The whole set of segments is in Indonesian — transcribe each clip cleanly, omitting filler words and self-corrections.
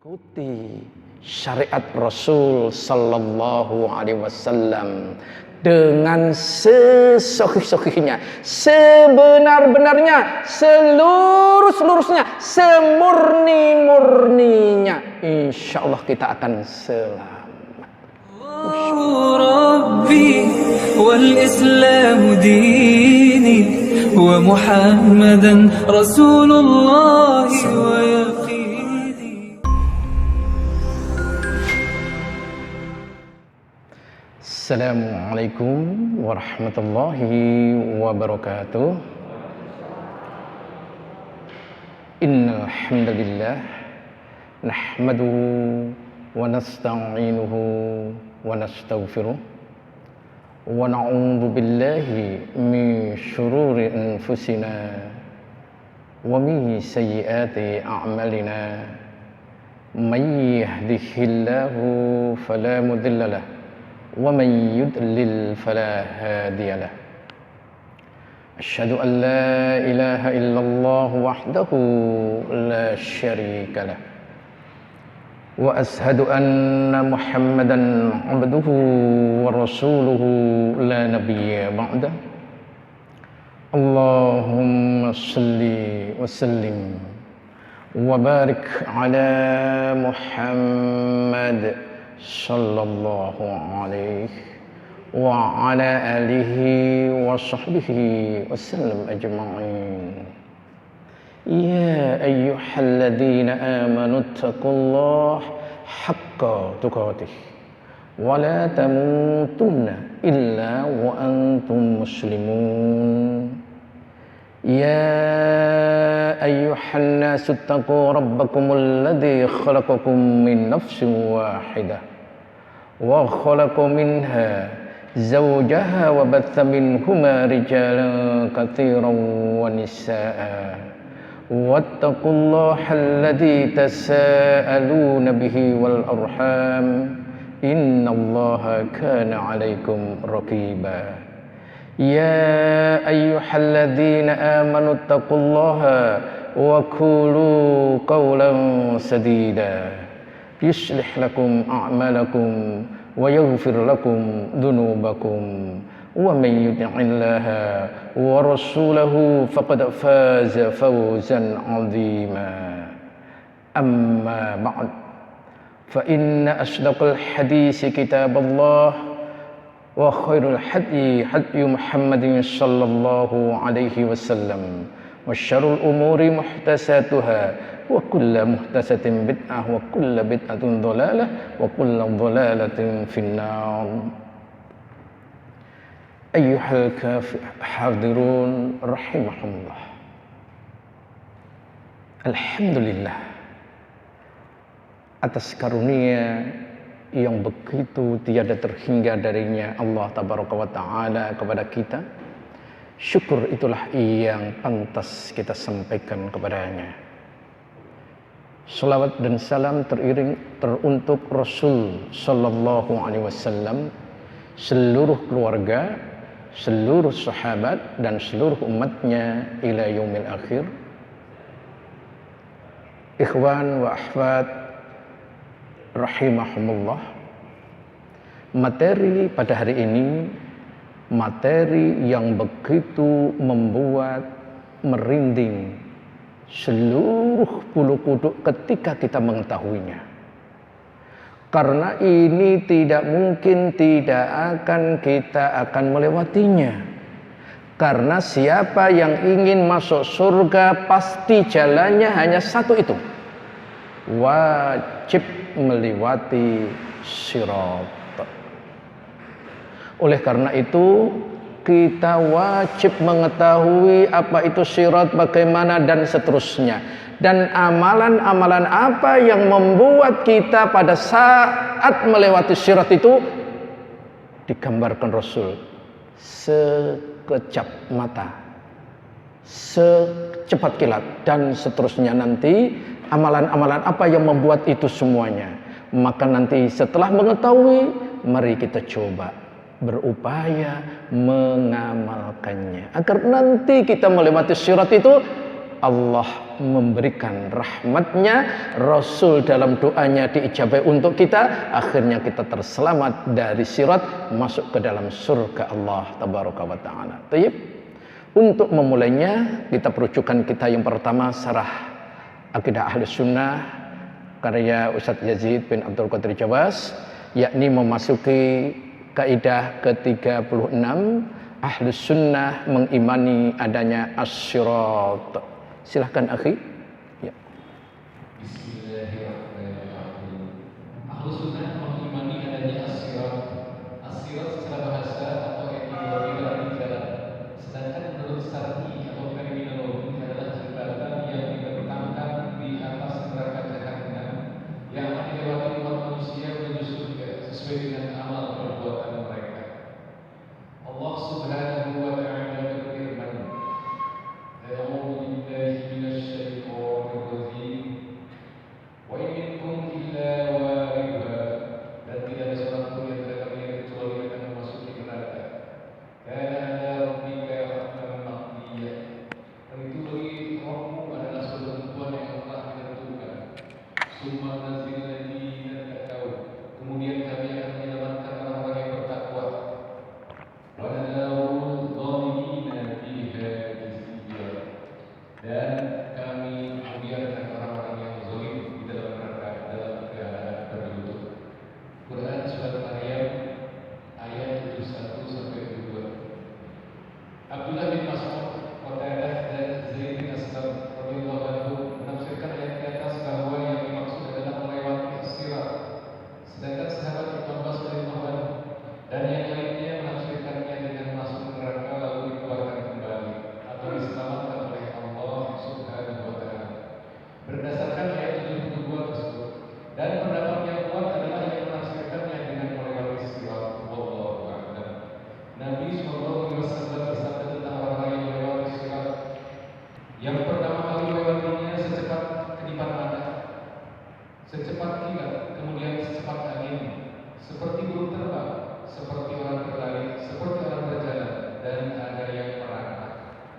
Ikuti syariat Rasul sallallahu alaihi wasallam dengan sesahih-sahihnya, sebenar-benarnya, seluruh-seluruhnya, semurni-murninya. Insyaallah kita akan selamat. Rabbi wal Islam dini wa Muhammadan Rasulullah wa yaqini. Assalamualaikum warahmatullahi wabarakatuh. Innal hamdalillah nahmaduhu wa nasta'inuhu wa nastaghfiruh wa na'udzu billahi min shururi anfusina wa min sayyiati a'malina. May yahdihillahu fala mudilla lahu wa man yudlil fala hadiyalah. Asyhadu an la ilaha illallah wahdahu la syarikalah wa ashhadu anna Muhammadan abduhu wa rasuluhu la nabiyya ba'dah. Allahumma salli wa sallim wa barik ala Muhammad sallallahu alaihi wa ala alihi wa sahbihi wasallam ajma'in. Ya ayyuhalladzina amanu taqullaha haqqa tuqatih wa la tamutunna illa wa antum muslimun. Ya ayyuhan nasu taqu rabbakumul ladzi khalaqakum min nafsin wahidah wa khalaqa minha zawjaha wa batha minhuma rijalan katsiran wa nisaa'a wattaqullaha alladzi tasaaluna bihi wal arham innallaha kana 'alaikum raqiba. Ya ayyuhalladzina amanu taqullaha wa qulu qawlan sadida yuslih lakum a'malakum wa yaghfir lakum dhunubakum wa man yuti'illaha wa rasulahu faqad faza fawzan 'azima. Amma ba'd, fa inna asdaqal hadisi kitaballah wa khairul hadyi hadyu Muhammadin sallallahu alaihi wasallam wa syarrul umuri muhtasatuha wa kullu muhtasatin bid'ah wa kullu bid'atin dhalalah wa kullu dhalalatin finnar. Ayyuhal hadirun rahimahumullah. Alhamdulillah atas karunia yang begitu tiada terhingga darinya Allah tabaraka wa ta'ala kepada kita. Syukur itulah yang pantas kita sampaikan kepadanya. Salawat dan salam teriring teruntuk Rasul sallallahu alaihi wasallam, seluruh keluarga, seluruh sahabat dan seluruh umatnya ila yaumil akhir. Ikhwan wa akhwat rahimahumullah. Materi pada hari ini materi yang begitu membuat merinding seluruh bulu kuduk ketika kita mengetahuinya. Karena ini tidak mungkin tidak akan kita akan melewatinya. Karena siapa yang ingin masuk surga pasti jalannya hanya satu itu. Wajib melewati sirat. Oleh karena itu kita wajib mengetahui apa itu sirat, bagaimana dan seterusnya. Dan amalan-amalan apa yang membuat kita pada saat melewati sirat itu digambarkan Rasul sekejap mata, secepat kilat dan seterusnya. Nanti amalan-amalan apa yang membuat itu semuanya. Maka nanti setelah mengetahui, mari kita coba berupaya mengamalkannya agar nanti kita melewati sirat itu Allah memberikan rahmatnya, Rasul dalam doanya diijabai untuk kita, akhirnya kita terselamat dari sirat, masuk ke dalam surga Allah tabaraka wa ta'ala. Tayyib. Untuk memulainya, kita perujukan kita yang pertama, Syarah Aqidah Ahlus Sunnah karya Ustadz Yazid bin Abdul Qadir Jawas, yakni memasuki kaidah ke-36, Ahlus Sunnah mengimani adanya as-sirat. Silahkan akhi. Ya. Bismillahirrahmanirrahim. Ahlus Sunnah mengimani adanya as-sirat. As-sirat secara bahasa atau etimologi berarti jalan. Sedangkan menurut syar'i atau terminologi adalah jembatan yang dibentangkan di atas neraka jahanam yang akan dilewati umat manusia menuju surga sesuai dengan amal perbuatan mereka. Allah Subhanahu wa ta'ala berfirman, "A'udzu billahi minasyaitonir rajim. Wa in minkum illa waridha." Dan tidak ada seorang pun yang kami kecuali akan memasuki neraka. Kana 'ala rabbika hatman maqdiyya. Dan itu bagi Rabbmu adalah suatu ketentuan yang telah ditentukan. Summa nazil ladina taqaw. Kemudian kami akan menyelamatkan orang-orang yang bertakwa. Wa nadharul zalimina fiha jithiya. Dan kami membiarkan orang-orang yang zalim di dalam neraka dalam keadaan berlutut. Quran surat Maryam ayat 71 sampai 72. Abdullah bin Mas'ud, Qatadah dan Zaid bin Aslam radhiyallahu anhu menafsirkan ayat di atas bahwa yang dimaksud adalah melewati as-sirat. Sedangkan sahabat Ibnu Abbas radhiyallahu anhu dan yang lainnya menafsirkannya dengan masuk neraka lalu dikeluarkan kembali atau diselamatkan oleh Allah Subhanahu wa ta'ala. Berdasarkan ayat 72 tersebut dan pendapat yang kuat adalah yang menafsirkannya dengan melewati sirat. Wallahu a'lam. Nabi sallallahu alaihi wasallam bersabda tentang orang-orang yang melewati sirat. Yang pertama kali melewatinya secepat kedipan mata, secepat kilat, kemudian secepat angin, seperti burung terbang, seperti orang berlari, seperti orang berjalan, dan ada yang merangkak.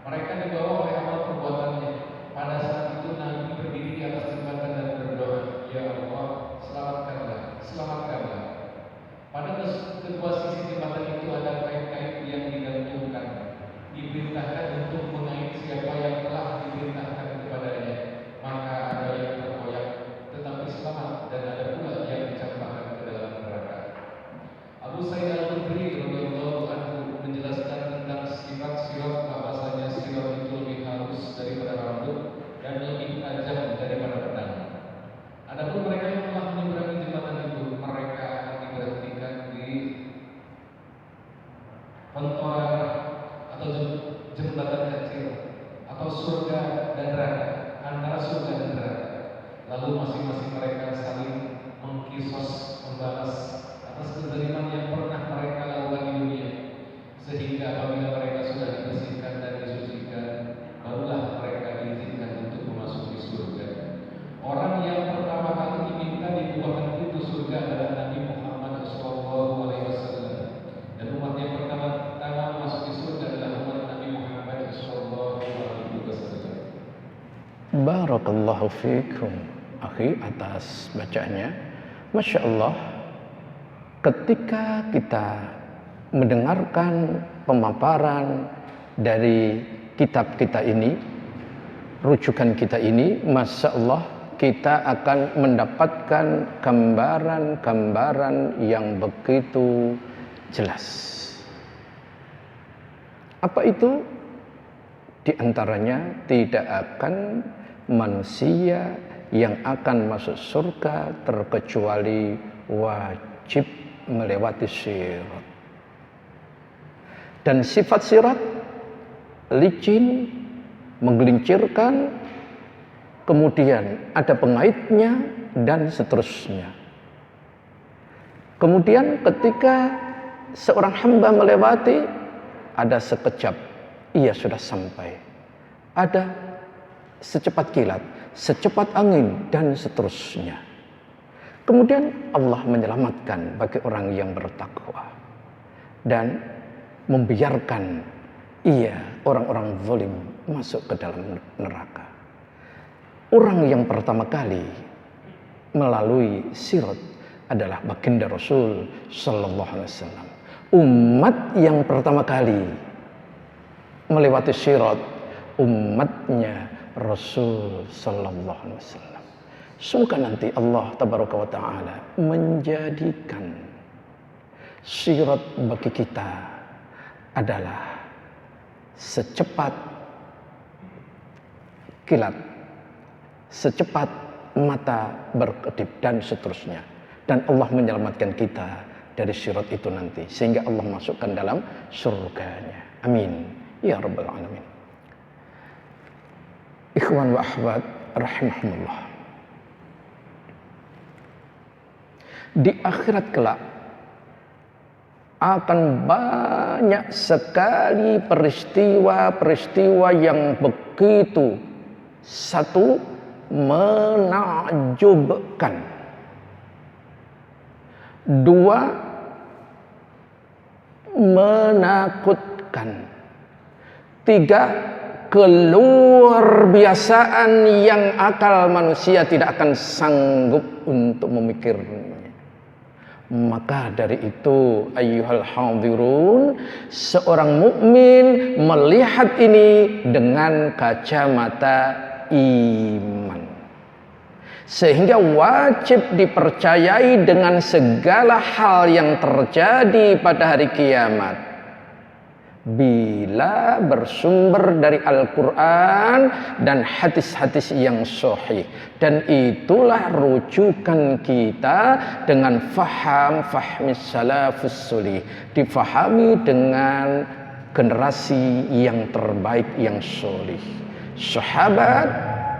Mereka dibawa oleh amal perbuatannya. Pada saat itu Nabi berdiri di atas jembatan dan berdoa, "Ya Allah, selamatkanlah, selamatkanlah." Pada kedua sisi jembatan itu ada kait-kait yang digantungkan. Diperintahkan untuk mengait siapa yang telah diperintahkan kepadanya. Maka ada yang terkoyak tetapi selamat, dan ada pula yang dicampakkan ke dalam neraka. Abu Sa'id Al-Khudri radhiyallahu anhu menjelaskan tentang sifat sirat, bahwasanya sirat itu lebih halus daripada rambut dan lebih tajam daripada pedang. Adapun mereka yang telah menyeberangi jembatan itu, mereka akan diberhentikan di pentoran atau jembatan kecil atau surga dan neraka, antara surga dan neraka. Lalu masing-masing mereka saling mengkisos, membalas atas kezaliman yang pernah mereka lakukan di dunia, sehingga apabila mereka sudah dibersihkan dan disucikan, barulah mereka diizinkan untuk memasuki surga. Orang yang pertama kali diminta dibukakan pintu surga adalah Nabi Muhammad SAW, dan umat yang pertama memasuki surga adalah umat Nabi Muhammad SAW. Barakallahu fikum akhi atas bacaannya. Masya Allah, ketika kita mendengarkan pemaparan dari kitab kita ini, rujukan kita ini, Masya Allah, kita akan mendapatkan gambaran-gambaran yang begitu jelas. Apa itu? Di antaranya tidak akan manusia yang akan masuk surga terkecuali wajib melewati sirat. Dan sifat sirat licin, menggelincirkan, kemudian ada pengaitnya dan seterusnya. Kemudian ketika seorang hamba melewati, ada sekejap ia sudah sampai, ada secepat kilat, secepat angin, dan seterusnya. Kemudian Allah menyelamatkan bagi orang yang bertakwa dan membiarkan ia orang-orang zalim masuk ke dalam neraka. orang yang pertama kali melalui sirat adalah baginda Rasul sallallahu alaihi wasallam. Umat yang pertama kali melewati sirat umatnya Rasul sallallahu alaihi wasallam. Semoga nanti Allah tabaraka wa taala menjadikan sirat bagi kita adalah secepat kilat, secepat mata berkedip dan seterusnya. Dan Allah menyelamatkan kita dari sirat itu nanti sehingga Allah masukkan dalam surganya. Amin ya rabbal alamin. Ikhwan wa akhwat rahimahumullah. Di akhirat kelak akan banyak sekali peristiwa-peristiwa yang begitu satu menakjubkan, dua menakutkan, tiga keluar biasaan yang akal manusia tidak akan sanggup untuk memikirnya. Maka dari itu ayyuhal hadirun, seorang mukmin melihat ini dengan kacamata iman, sehingga wajib dipercayai dengan segala hal yang terjadi pada hari kiamat bila bersumber dari Al-Quran dan hadis-hadis yang sahih. Dan itulah rujukan kita dengan fahmis salafus sulih, difahami dengan generasi yang terbaik yang solih, sahabat,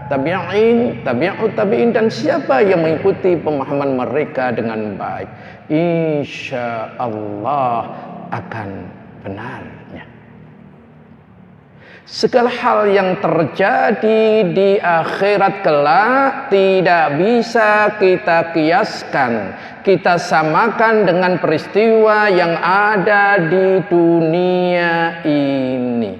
tabi'in, tabi'ut tabi'in, dan siapa yang mengikuti pemahaman mereka dengan baik, insya Allah akan benarnya. Segala hal yang terjadi di akhirat kelak tidak bisa kita kiaskan, kita samakan dengan peristiwa yang ada di dunia ini.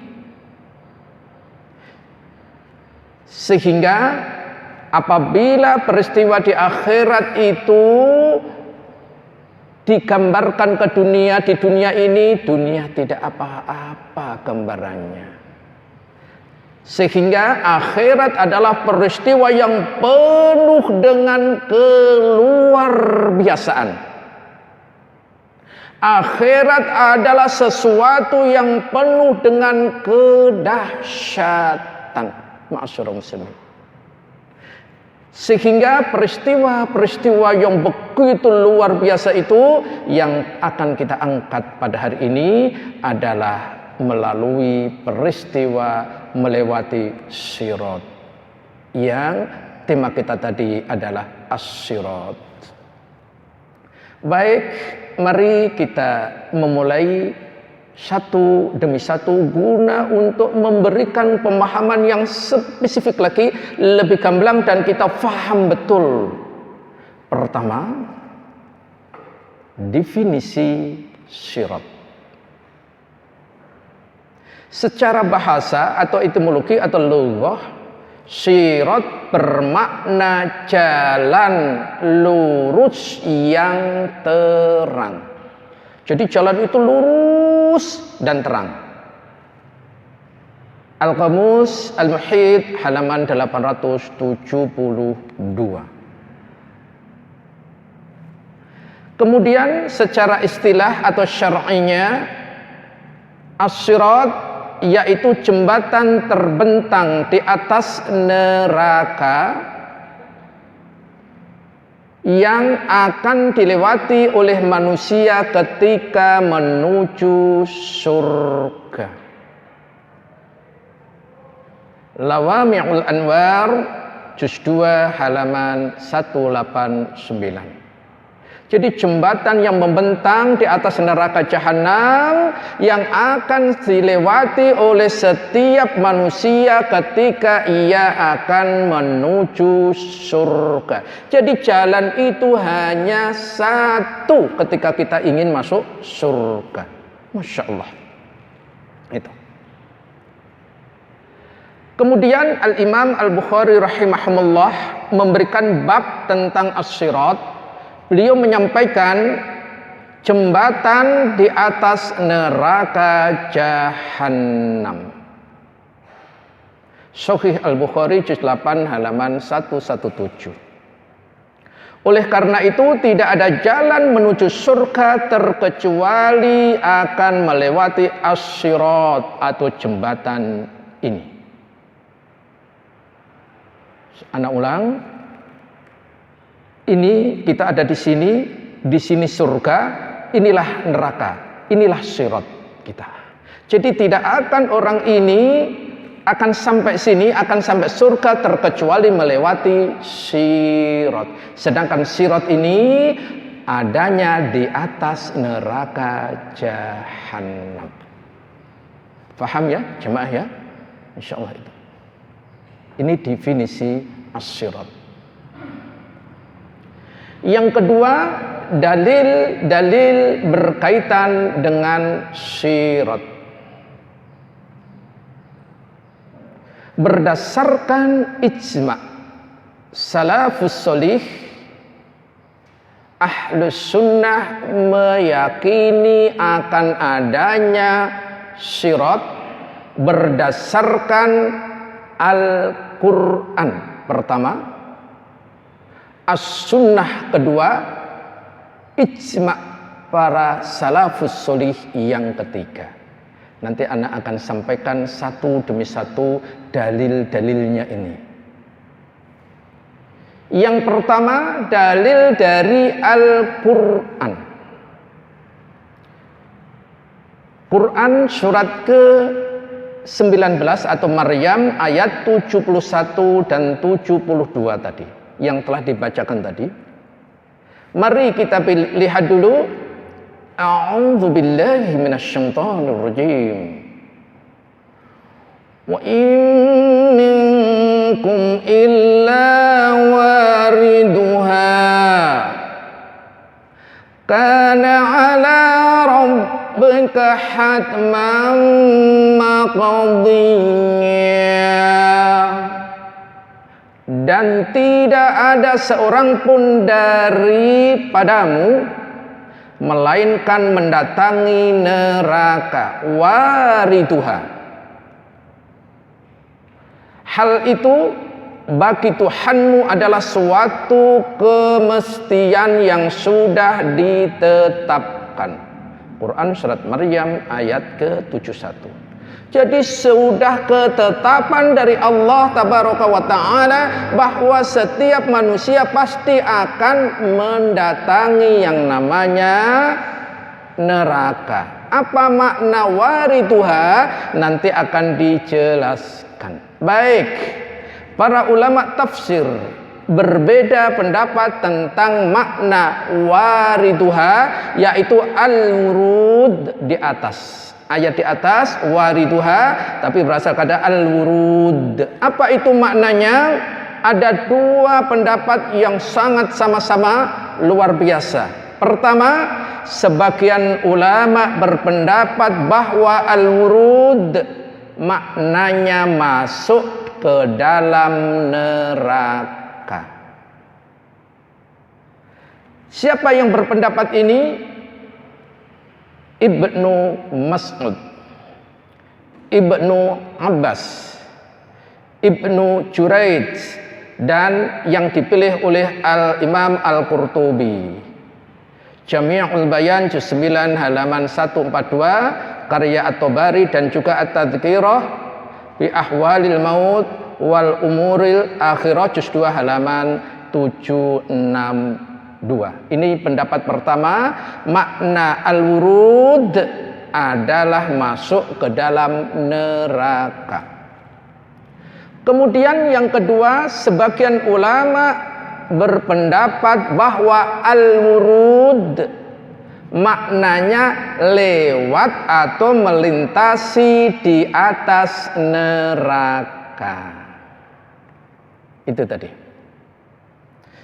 Sehingga apabila peristiwa di akhirat itu digambarkan ke dunia, di dunia ini, dunia tidak apa-apa gambarannya. Sehingga akhirat adalah peristiwa yang penuh dengan keluar biasaan. Akhirat adalah sesuatu yang penuh dengan kedahsyatan, ma'asyiral muslimin. Sehingga peristiwa-peristiwa yang begitu luar biasa itu yang akan kita angkat pada hari ini adalah melalui peristiwa melewati sirat, yang tema kita tadi adalah as-sirat. Baik, mari kita memulai satu demi satu guna untuk memberikan pemahaman yang spesifik lagi, lebih gamblang dan kita faham betul. Pertama, definisi sirat. Secara bahasa atau etimologi atau lughah, sirat bermakna jalan lurus yang terang. Jadi jalan itu lurus dan terang. Al-Qamus Al-Muhit halaman 872. Kemudian secara istilah atau syar'inya, as-sirat yaitu jembatan terbentang di atas neraka yang akan dilewati oleh manusia ketika menuju surga. Lawami'ul Anwar juz 2 halaman 189. Jadi jembatan yang membentang di atas neraka jahanam yang akan dilewati oleh setiap manusia ketika ia akan menuju surga. Jadi jalan itu hanya satu ketika kita ingin masuk surga. Masya Allah. Itu. Kemudian Al-Imam Al-Bukhari rahimahullah memberikan bab tentang as-sirat. Beliau menyampaikan jembatan di atas neraka Jahannam. Sahih Al-Bukhari juz 8 halaman 117. Oleh karena itu tidak ada jalan menuju surga terkecuali akan melewati as-sirat atau jembatan ini. Anak ulang, ini kita ada di sini surga, inilah neraka, inilah sirat kita. Jadi tidak akan orang ini akan sampai sini, akan sampai surga terkecuali melewati sirat. Sedangkan sirat ini adanya di atas neraka Jahannam. Faham ya jemaah ya? Insyaallah itu. Ini definisi as-sirat. Yang kedua, dalil-dalil berkaitan dengan sirat. Berdasarkan ijma' salafus sholih, ahlus sunnah meyakini akan adanya sirat berdasarkan Al-Quran pertama, as-sunnah kedua, ijma' para salafus sholih yang ketiga. Nanti anak akan sampaikan satu demi satu dalil-dalilnya ini. Yang pertama, dalil dari Al-Quran. Quran surat ke-19 atau Maryam ayat 71 dan 72 tadi yang telah dibacakan tadi. Mari kita lihat dulu. A'udzu billahi minasyaitonir rajim. Wa in minkum illa wariduha kana 'ala rabbika hatman maqdiyya. Dan tidak ada seorang pun daripadamu melainkan mendatangi neraka, wariduha. Hal itu bagi Tuhanmu adalah suatu kemestian yang sudah ditetapkan. Quran surat Maryam ayat ke-71. Jadi sudah ketetapan dari Allah tabaraka wa ta'ala bahwa setiap manusia pasti akan mendatangi yang namanya neraka. Apa makna wariduha? Nanti akan dijelaskan. Baik, para ulama tafsir berbeda pendapat tentang makna wariduha, yaitu al-wurud di atas. Ayat di atas wariduha, tapi berasal kata al-wurud. Apa itu maknanya? Ada dua pendapat yang sangat sama-sama luar biasa. Pertama, sebagian ulama berpendapat bahwa al-wurud maknanya masuk ke dalam neraka. Siapa yang berpendapat ini? Ibnu Mas'ud, Ibnu Abbas, Ibnu Juraij, dan yang dipilih oleh Al-Imam Al-Qurtubi. Jami'ul Bayan juz 9 halaman 142, karya At-Tabari, dan juga At-Tadhkirah bi Ahwalil Maut wal Umuril Akhirah juz 2 halaman 762. Ini pendapat pertama, makna al-wurud adalah masuk ke dalam neraka. Kemudian yang kedua, sebagian ulama berpendapat bahwa al-wurud maknanya lewat atau melintasi di atas neraka. Itu tadi.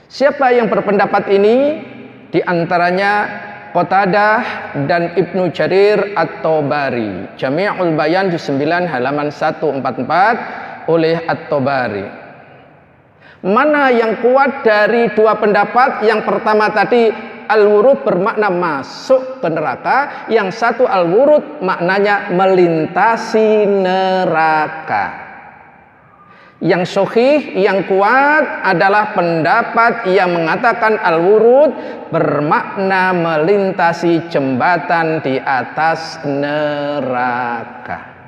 Siapa yang berpendapat ini? Di antaranya Qatadah dan Ibnu Jarir At-Tabari. Jami'ul Bayan juz 9 halaman 144, oleh At-Tabari. Mana yang kuat dari dua pendapat? Yang pertama tadi al-wurud bermakna masuk ke neraka, yang satu al-wurud maknanya melintasi neraka. Yang sahih, yang kuat adalah pendapat yang mengatakan al-wurud bermakna melintasi jembatan di atas neraka.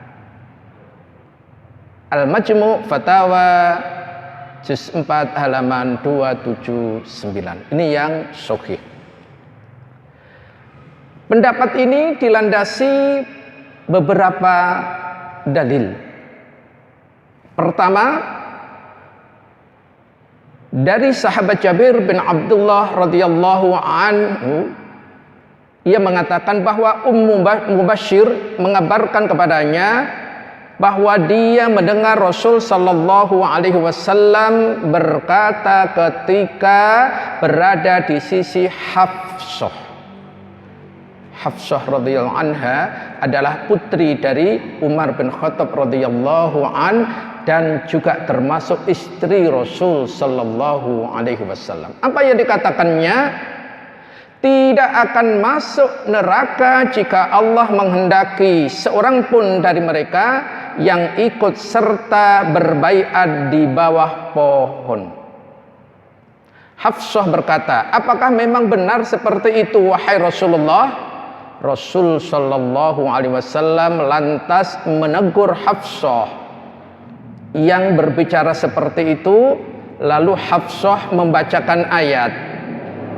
Al-Majmu' Fatawa juz 4 halaman 279. Ini yang sahih. Pendapat ini dilandasi beberapa dalil. Pertama, dari sahabat Jabir bin Abdullah radhiyallahu anhu, ia mengatakan bahwa Ummu Mubashir mengabarkan kepadanya bahwa dia mendengar Rasul sallallahu alaihi wasallam berkata ketika berada di sisi Hafsah. Hafsah radhiyallahu anha adalah putri dari Umar bin Khattab radhiyallahu an dan juga termasuk istri Rasul sallallahu alaihi wasallam. Apa yang dikatakannya? Tidak akan masuk neraka jika Allah menghendaki seorang pun dari mereka yang ikut serta berbaiat di bawah pohon. Hafsah berkata, apakah memang benar seperti itu wahai Rasulullah? Rasul sallallahu alaihi wasallam lantas menegur Hafsah yang berbicara seperti itu, lalu Hafsah membacakan ayat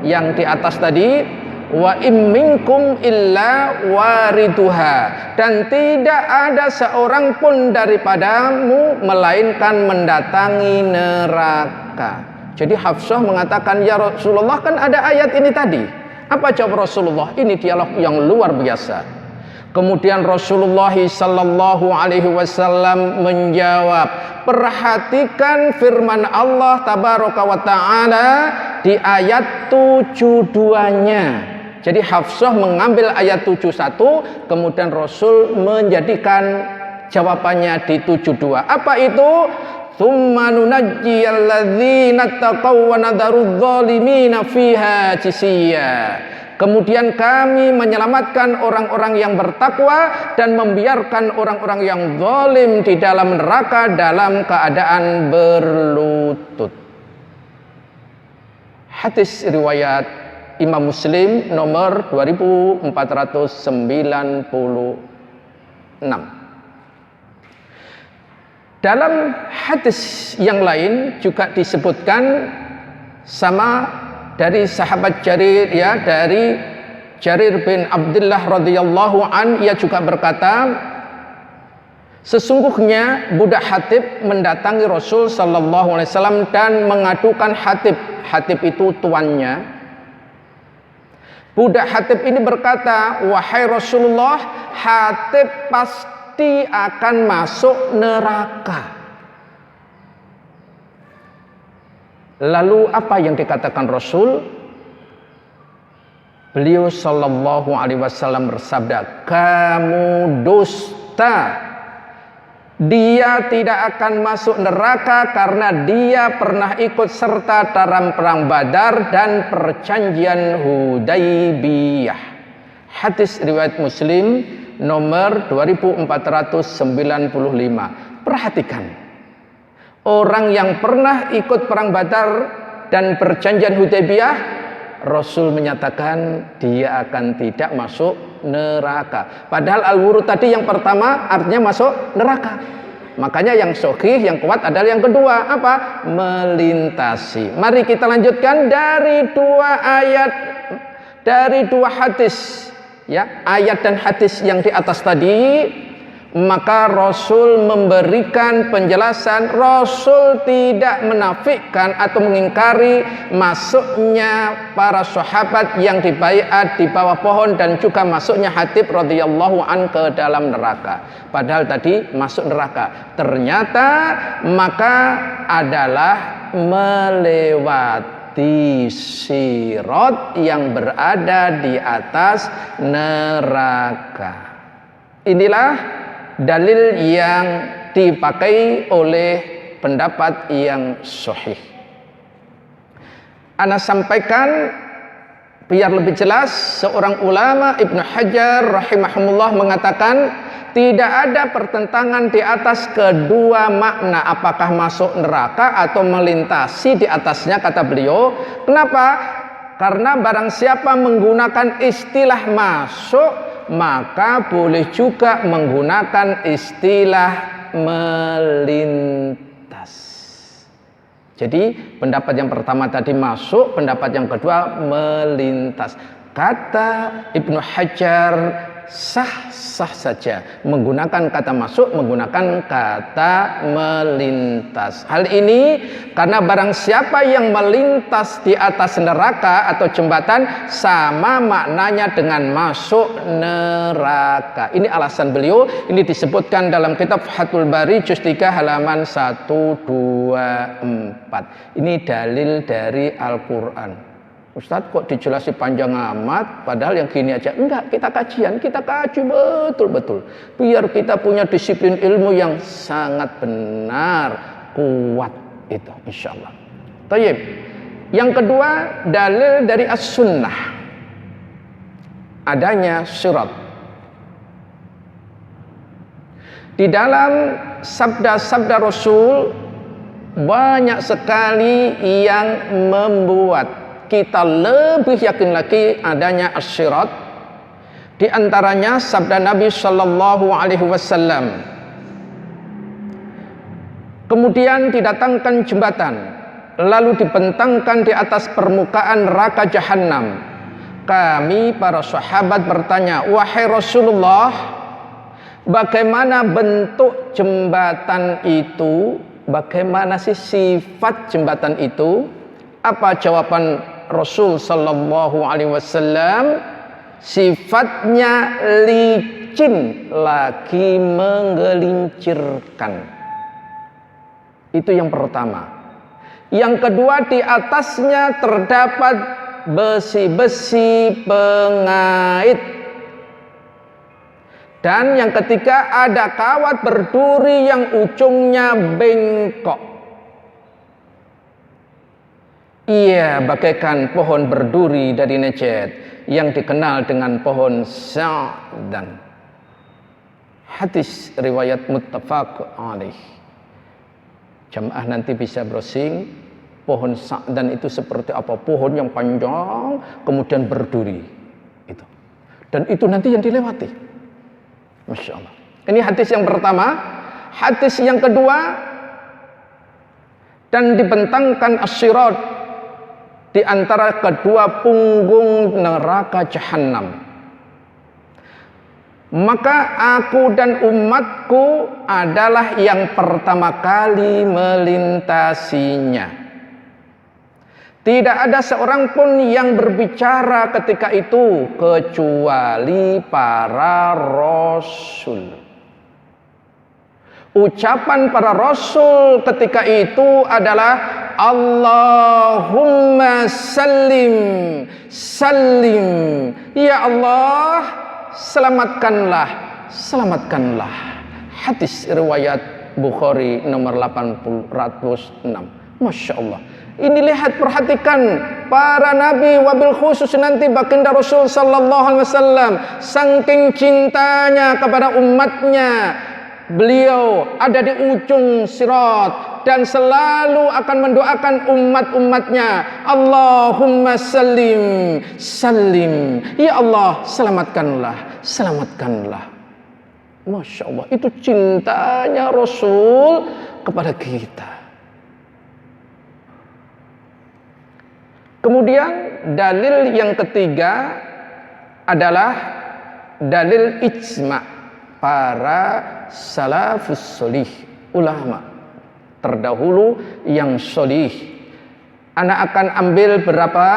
yang di atas tadi, wa in minkum illa wariduha, dan tidak ada seorang pun daripadamu melainkan mendatangi neraka. Jadi Hafsah mengatakan, ya Rasulullah, kan ada ayat ini tadi. Apa jawab Rasulullah? Ini dialog yang luar biasa. Kemudian Rasulullah sallallahu alaihi wasallam menjawab, perhatikan firman Allah tabaraka wa taala di ayat 72-nya. Jadi Hafsah mengambil ayat 71, kemudian Rasul menjadikan jawabannya di 72. Apa itu? Tsumma nunajjiyal ladzina taqaw wa nadharudz zalimina fiha jisiyya. Kemudian kami menyelamatkan orang-orang yang bertakwa dan membiarkan orang-orang yang zalim di dalam neraka dalam keadaan berlutut. Hadis riwayat Imam Muslim nomor 2496. Dalam hadis yang lain juga disebutkan sama dari sahabat Jarir, ya, dari Jarir bin Abdullah radhiyallahu an, ia juga berkata, sesungguhnya budak Hatib mendatangi Rasul sallallahu alaihi wasallam dan mengadukan Hatib. Hatib itu tuannya. Budak Hatib ini berkata, wahai Rasulullah, Hatib pasti akan masuk neraka. Lalu apa yang dikatakan Rasul? Beliau sallallahu alaihi wasallam bersabda, kamu dusta. Dia tidak akan masuk neraka karena dia pernah ikut serta dalam perang Badar dan perjanjian Hudaybiyah. Hadis riwayat Muslim nomor 2495. Perhatikan, orang yang pernah ikut perang Badar dan perjanjian Hudaybiyah, Rasul menyatakan dia akan tidak masuk neraka. Padahal al-wurud tadi yang pertama artinya masuk neraka. Makanya yang sahih, yang kuat adalah yang kedua, apa? Melintasi. Mari kita lanjutkan dari dua ayat, dari dua hadis, ya, ayat dan hadis yang di atas tadi. Maka Rasul memberikan penjelasan. Rasul tidak menafikan atau mengingkari masuknya para sahabat yang dibaiat di bawah pohon dan juga masuknya Hatib radhiyallahu an ke dalam neraka. Padahal tadi masuk neraka, ternyata maka adalah melewati sirat yang berada di atas neraka. Inilah dalil yang dipakai oleh pendapat yang sahih. Ana sampaikan biar lebih jelas, seorang ulama Ibnu Hajar rahimahullah mengatakan tidak ada pertentangan di atas kedua makna, apakah masuk neraka atau melintasi di atasnya, kata beliau. Kenapa? Karena barang siapa menggunakan istilah masuk, maka boleh juga menggunakan istilah melintas. Jadi pendapat yang pertama tadi masuk, pendapat yang kedua melintas. Kata Ibnu Hajar sah-sah saja menggunakan kata masuk, menggunakan kata melintas. Hal ini karena barang siapa yang melintas di atas neraka atau jembatan sama maknanya dengan masuk neraka. Ini alasan beliau, ini disebutkan dalam kitab Fathul Bari juz 3 halaman 124. Ini dalil dari Al-Qur'an. Ustadz kok dijelasi panjang amat, padahal yang gini aja. Enggak, kita kaji betul-betul. Biar kita punya disiplin ilmu yang sangat benar, kuat itu insyaallah. Tayyib. Yang kedua, dalil dari as-sunnah. Adanya sirat. Di dalam sabda-sabda Rasul banyak sekali yang membuat kita lebih yakin lagi adanya as-sirat. Di antaranya sabda Nabi sallallahu alaihi wasallam. Kemudian didatangkan jembatan, lalu dibentangkan di atas permukaan neraka jahanam. Kami para sahabat bertanya, "Wahai Rasulullah, bagaimana bentuk jembatan itu? Bagaimana sih sifat jembatan itu?" Apa jawaban Rasul sallallahu alaihi wasallam? Sifatnya licin lagi menggelincirkan. Itu yang pertama. Yang kedua, di atasnya terdapat besi-besi pengait. Dan yang ketiga, ada kawat berduri yang ujungnya bengkok. Ia bagaikan pohon berduri dari Najd yang dikenal dengan pohon Sa'dan. Hadis riwayat muttafaq alaih. Jamaah nanti bisa browsing pohon Sa'dan itu seperti apa, pohon yang panjang kemudian berduri itu. Dan itu nanti yang dilewati. Masya Allah. Ini hadis yang pertama. Hadis yang kedua, dan dibentangkan as-sirat di antara kedua punggung neraka jahanam. Maka aku dan umatku adalah yang pertama kali melintasinya. Tidak ada seorang pun yang berbicara ketika itu kecuali para rasul. Ucapan para rasul ketika itu adalah Allahumma sallim, sallim. Ya Allah, selamatkanlah, selamatkanlah. Hadis riwayat Bukhari nomor 806. Masya Allah. Ini lihat, perhatikan para nabi, wabil khusus nanti baginda Rasul sallallahu alaihi wasallam, saking cintanya kepada umatnya, beliau ada di ujung sirat dan selalu akan mendoakan umat-umatnya, Allahumma sallim, sallim. Ya Allah, selamatkanlah, selamatkanlah. Masya Allah, itu cintanya Rasul kepada kita. Kemudian dalil yang ketiga adalah dalil ijma' para salafus solih, ulama terdahulu yang solih. Anak akan ambil berapa?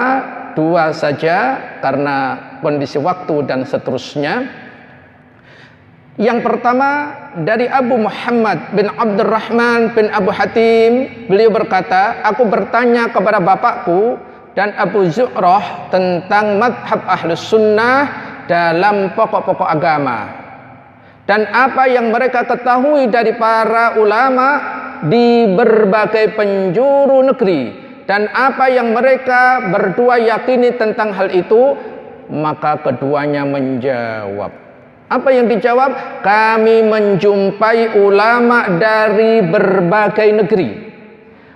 Dua saja karena kondisi waktu dan seterusnya. Yang pertama dari Abu Muhammad bin Abdurrahman bin Abu Hatim, beliau berkata, aku bertanya kepada bapakku dan Abu Zu'rah tentang madhab ahlus sunnah dalam pokok-pokok agama. dan apa yang mereka ketahui dari para ulama di berbagai penjuru negeri, dan apa yang mereka berdua yakini tentang hal itu, maka keduanya menjawab. Apa yang dijawab? Kami menjumpai ulama dari berbagai negeri,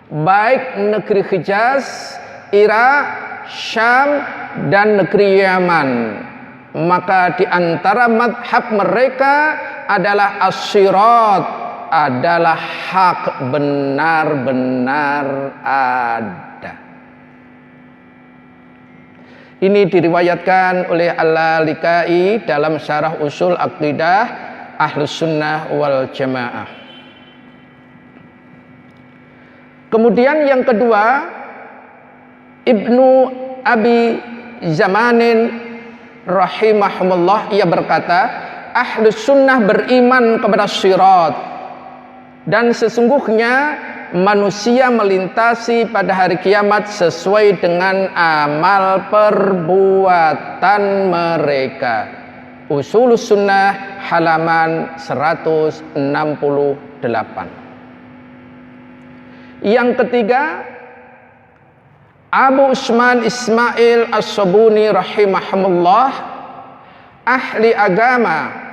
baik negeri Hijaz, Irak, Syam, dan negeri Yaman. Maka di antara madhab mereka adalah as-sirat, adalah hak benar-benar ada. Ini diriwayatkan oleh Al-Lalikai dalam syarah usul aqidah Ahlus Sunnah wal Jamaah. Kemudian yang kedua, Ibnu Abi Zamanin rahimahumullah, ia berkata, Ahlus Sunnah beriman kepada sirat, dan sesungguhnya manusia melintasi pada hari kiamat sesuai dengan amal perbuatan mereka. Usulus Sunnah halaman 168. Yang ketiga, Abu Usman Ismail As-Sabuni rahimahumullah, ahli agama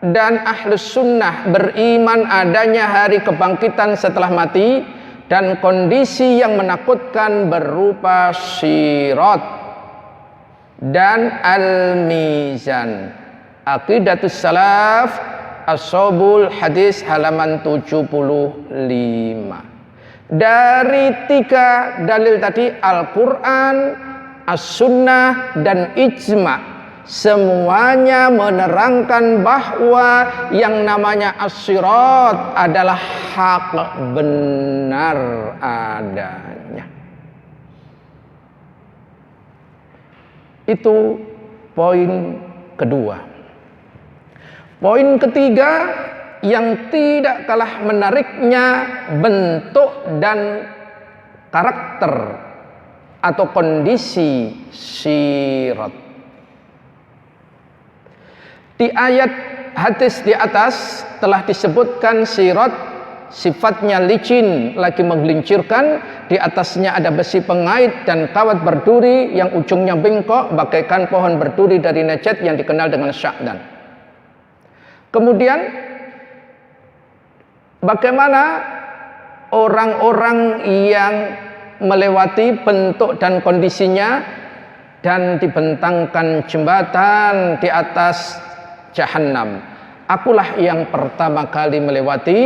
dan ahlus sunnah beriman adanya hari kebangkitan setelah mati dan kondisi yang menakutkan berupa sirat dan al-mizan. Aqidatus Salaf As-Sabul Hadis halaman 75. Dari tiga dalil tadi, Al-Quran, As-Sunnah, dan Ijma', semuanya menerangkan bahwa yang namanya as-sirat adalah hak benar adanya. Itu poin kedua. Poin ketiga, yang tidak kalah menariknya bentuk dan karakter atau kondisi sirat. Di ayat hadis di atas telah disebutkan sirat sifatnya licin, lagi menggelincirkan, di atasnya ada besi pengait dan kawat berduri yang ujungnya bengkok bagaikan pohon berduri dari Najd yang dikenal dengan sya'dan. Kemudian bagaimana orang-orang yang melewati bentuk dan kondisinya, dan dibentangkan jembatan di atas Jahannam. Akulah yang pertama kali melewati.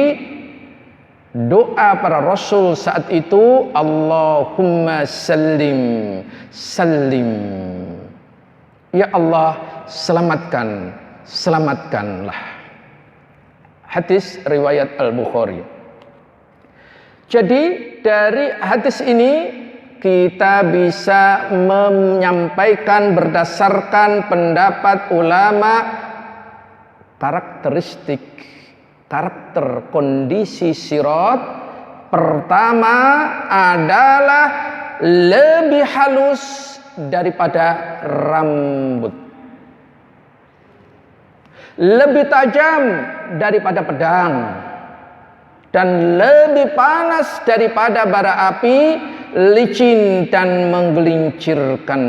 Doa para rasul saat itu, Allahumma sallim, sallim. Ya Allah, selamatkan, selamatkanlah. Hadis riwayat Al-Bukhari. Jadi dari hadis ini kita bisa menyampaikan berdasarkan pendapat ulama karakteristik, karakter kondisi sirat. Pertama adalah lebih halus daripada rambut, lebih tajam daripada pedang, dan lebih panas daripada bara api, licin dan menggelincirkan.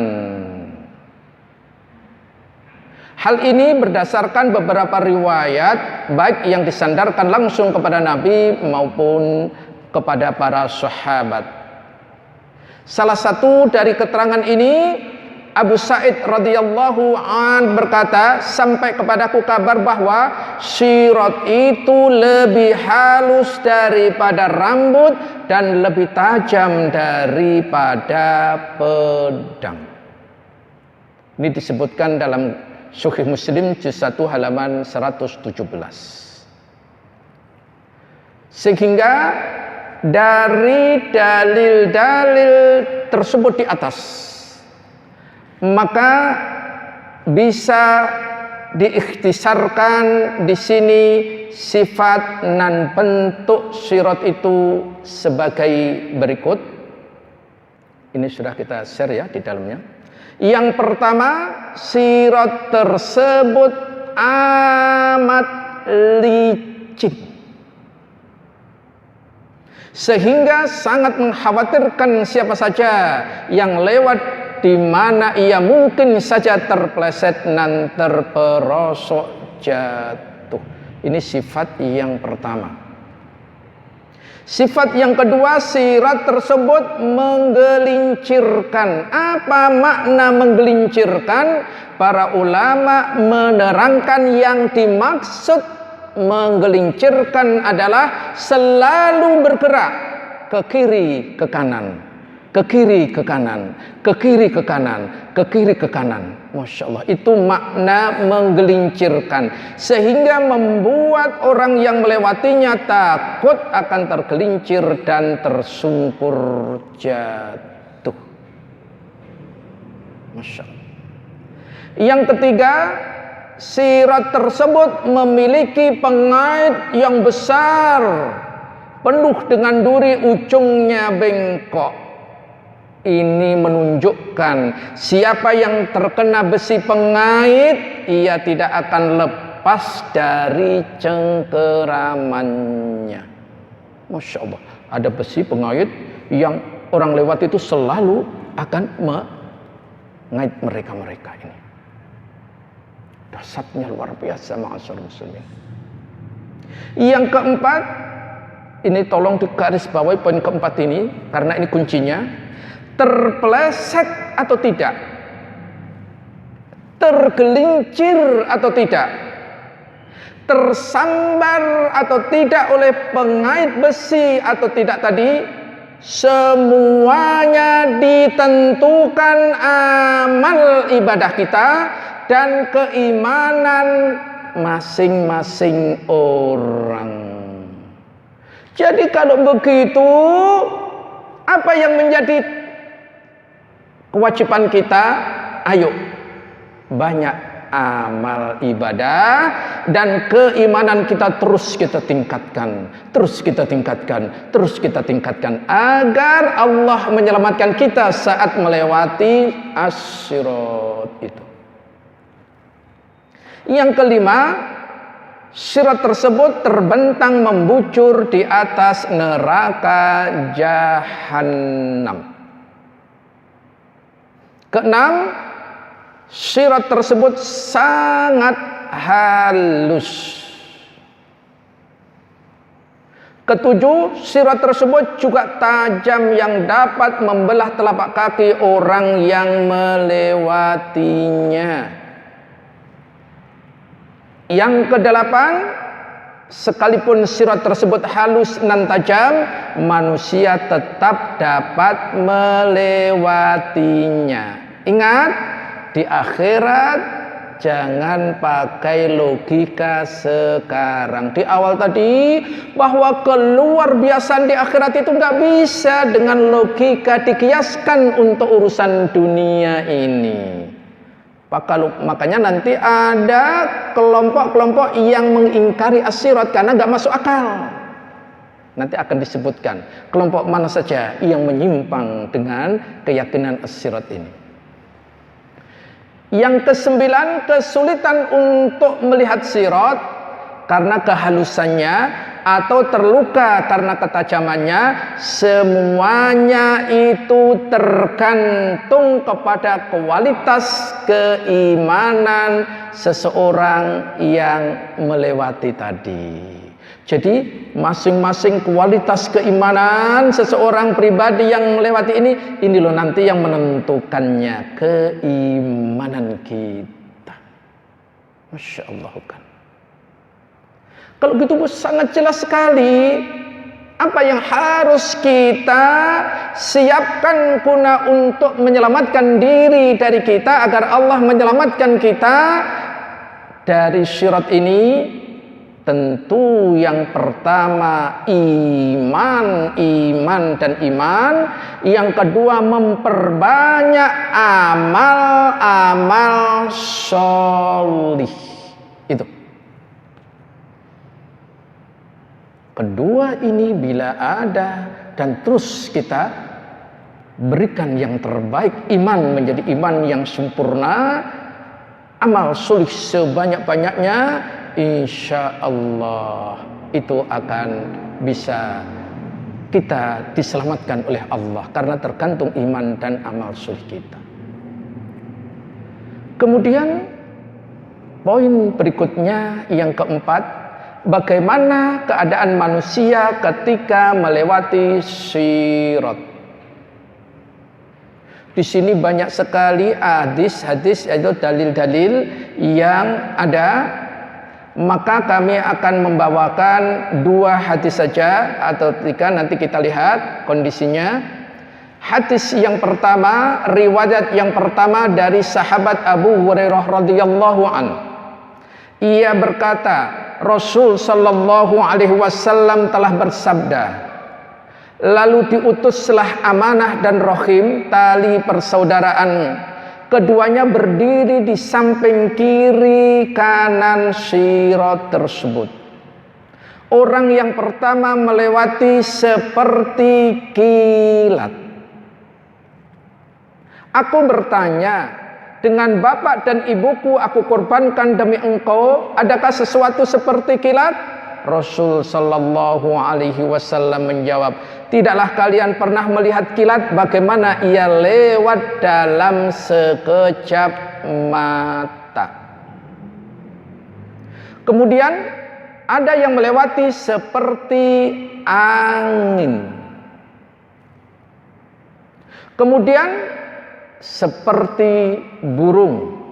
Hal ini berdasarkan beberapa riwayat, baik yang disandarkan langsung kepada Nabi maupun kepada para sahabat. Salah satu dari keterangan ini, Abu Sa'id radhiyallahu an berkata, sampai kepadaku kabar bahwa sirat itu lebih halus daripada rambut dan lebih tajam daripada pedang. Ini disebutkan dalam Sahih Muslim juz 1 halaman 117. Sehingga dari dalil-dalil tersebut di atas, maka bisa diikhtisarkan di sini sifat dan bentuk sirat itu sebagai berikut. Ini sudah kita share ya di dalamnya. Yang pertama, sirat tersebut amat licin. Sehingga sangat mengkhawatirkan siapa saja yang lewat di mana ia mungkin saja terpleset dan terperosok jatuh. Ini sifat yang pertama. Sifat yang kedua, sirat tersebut menggelincirkan. Apa makna menggelincirkan? Para ulama menerangkan yang dimaksud menggelincirkan adalah selalu bergerak ke kiri ke kanan, ke kiri ke kanan, ke kiri ke kanan, ke kiri ke kanan. Masya Allah, itu makna menggelincirkan, sehingga membuat orang yang melewatinya takut akan tergelincir dan tersungkur jatuh. Masya Allah. Yang ketiga, sirat tersebut memiliki pengait yang besar, penuh dengan duri, ujungnya bengkok. Ini menunjukkan siapa yang terkena besi pengait, ia tidak akan lepas dari cengkeramannya. Masya Allah, ada besi pengait yang orang lewat itu selalu akan mengait mereka ini. Dahsyatnya luar biasa, ma'asyiral muslimin. Yang keempat, ini tolong digarisbawahi poin keempat ini, karena ini kuncinya. Terpeleset atau tidak, tergelincir atau tidak, tersambar atau tidak oleh pengait besi atau tidak tadi, semuanya ditentukan amal ibadah kita dan keimanan masing-masing orang. Jadi kalau begitu, apa yang menjadi kewajiban kita? Ayo, banyak amal ibadah dan keimanan kita terus kita tingkatkan, terus kita tingkatkan, terus kita tingkatkan, agar Allah menyelamatkan kita saat melewati as-sirat itu. Yang kelima, sirat tersebut terbentang membujur di atas neraka jahanam. Keenam, sirat tersebut sangat halus. Ketujuh, sirat tersebut juga tajam yang dapat membelah telapak kaki orang yang melewatinya. Yang kedelapan, sekalipun sirat tersebut halus dan tajam, manusia tetap dapat melewatinya. Ingat, di akhirat jangan pakai logika sekarang. Di awal tadi, bahwa keluar biasaan di akhirat itu nggak bisa dengan logika dikiaskan untuk urusan dunia ini. Makanya nanti ada kelompok-kelompok yang mengingkari as-sirat karena nggak masuk akal. Nanti akan disebutkan kelompok mana saja yang menyimpang dengan keyakinan as-sirat ini. Yang kesembilan, kesulitan untuk melihat sirat karena kehalusannya atau terluka karena ketajamannya. Semuanya itu tergantung kepada kualitas keimanan seseorang yang melewati tadi. Jadi masing-masing kualitas keimanan seseorang pribadi yang melewati ini loh nanti yang menentukannya keimanan kita. Masya Allah kan. Kalau gitu sangat jelas sekali apa yang harus kita siapkan guna untuk menyelamatkan diri dari kita agar Allah menyelamatkan kita dari syirat ini. Tentu yang pertama iman dan iman. Yang kedua memperbanyak amal sholih. Itu. Kedua ini bila ada dan terus kita berikan yang terbaik, iman menjadi iman yang sempurna, amal sholih sebanyak-banyaknya, insya Allah itu akan bisa kita diselamatkan oleh Allah, karena tergantung iman dan amal soleh kita. Kemudian poin berikutnya yang keempat, bagaimana keadaan manusia ketika melewati sirat. Di sini banyak sekali hadis-hadis, yaitu dalil-dalil yang ada. Maka kami akan membawakan 2 hadis saja atau 3, nanti kita lihat kondisinya. Hadis yang pertama, riwayat yang pertama dari sahabat Abu Hurairah radhiyallahu an. Ia berkata, Rasul sallallahu alaihi wasallam telah bersabda, lalu diutuslah amanah dan rahim, tali persaudaraan. Keduanya berdiri di samping kiri kanan sirat tersebut. Orang yang pertama melewati seperti kilat. Aku bertanya, dengan bapak dan ibuku aku korbankan demi engkau, adakah sesuatu seperti kilat? Rasul sallallahu alaihi wasallam menjawab, tidaklah kalian pernah melihat kilat bagaimana ia lewat dalam sekejap mata. Kemudian ada yang melewati seperti angin. Kemudian seperti burung.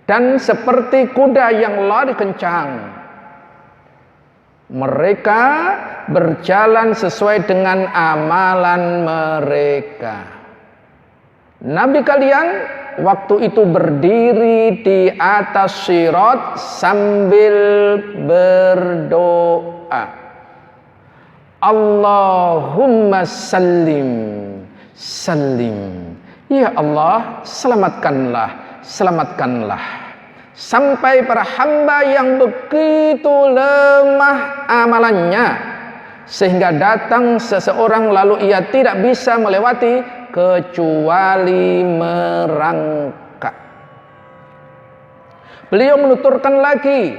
Dan seperti kuda yang lari kencang. Mereka berjalan sesuai dengan amalan mereka. Nabi kalian waktu itu berdiri di atas sirat sambil berdoa, Allahumma sallim, sallim. Ya Allah, selamatkanlah, selamatkanlah. Sampai para hamba yang begitu lemah amalannya, sehingga datang seseorang lalu ia tidak bisa melewati kecuali merangkak. Beliau menuturkan lagi,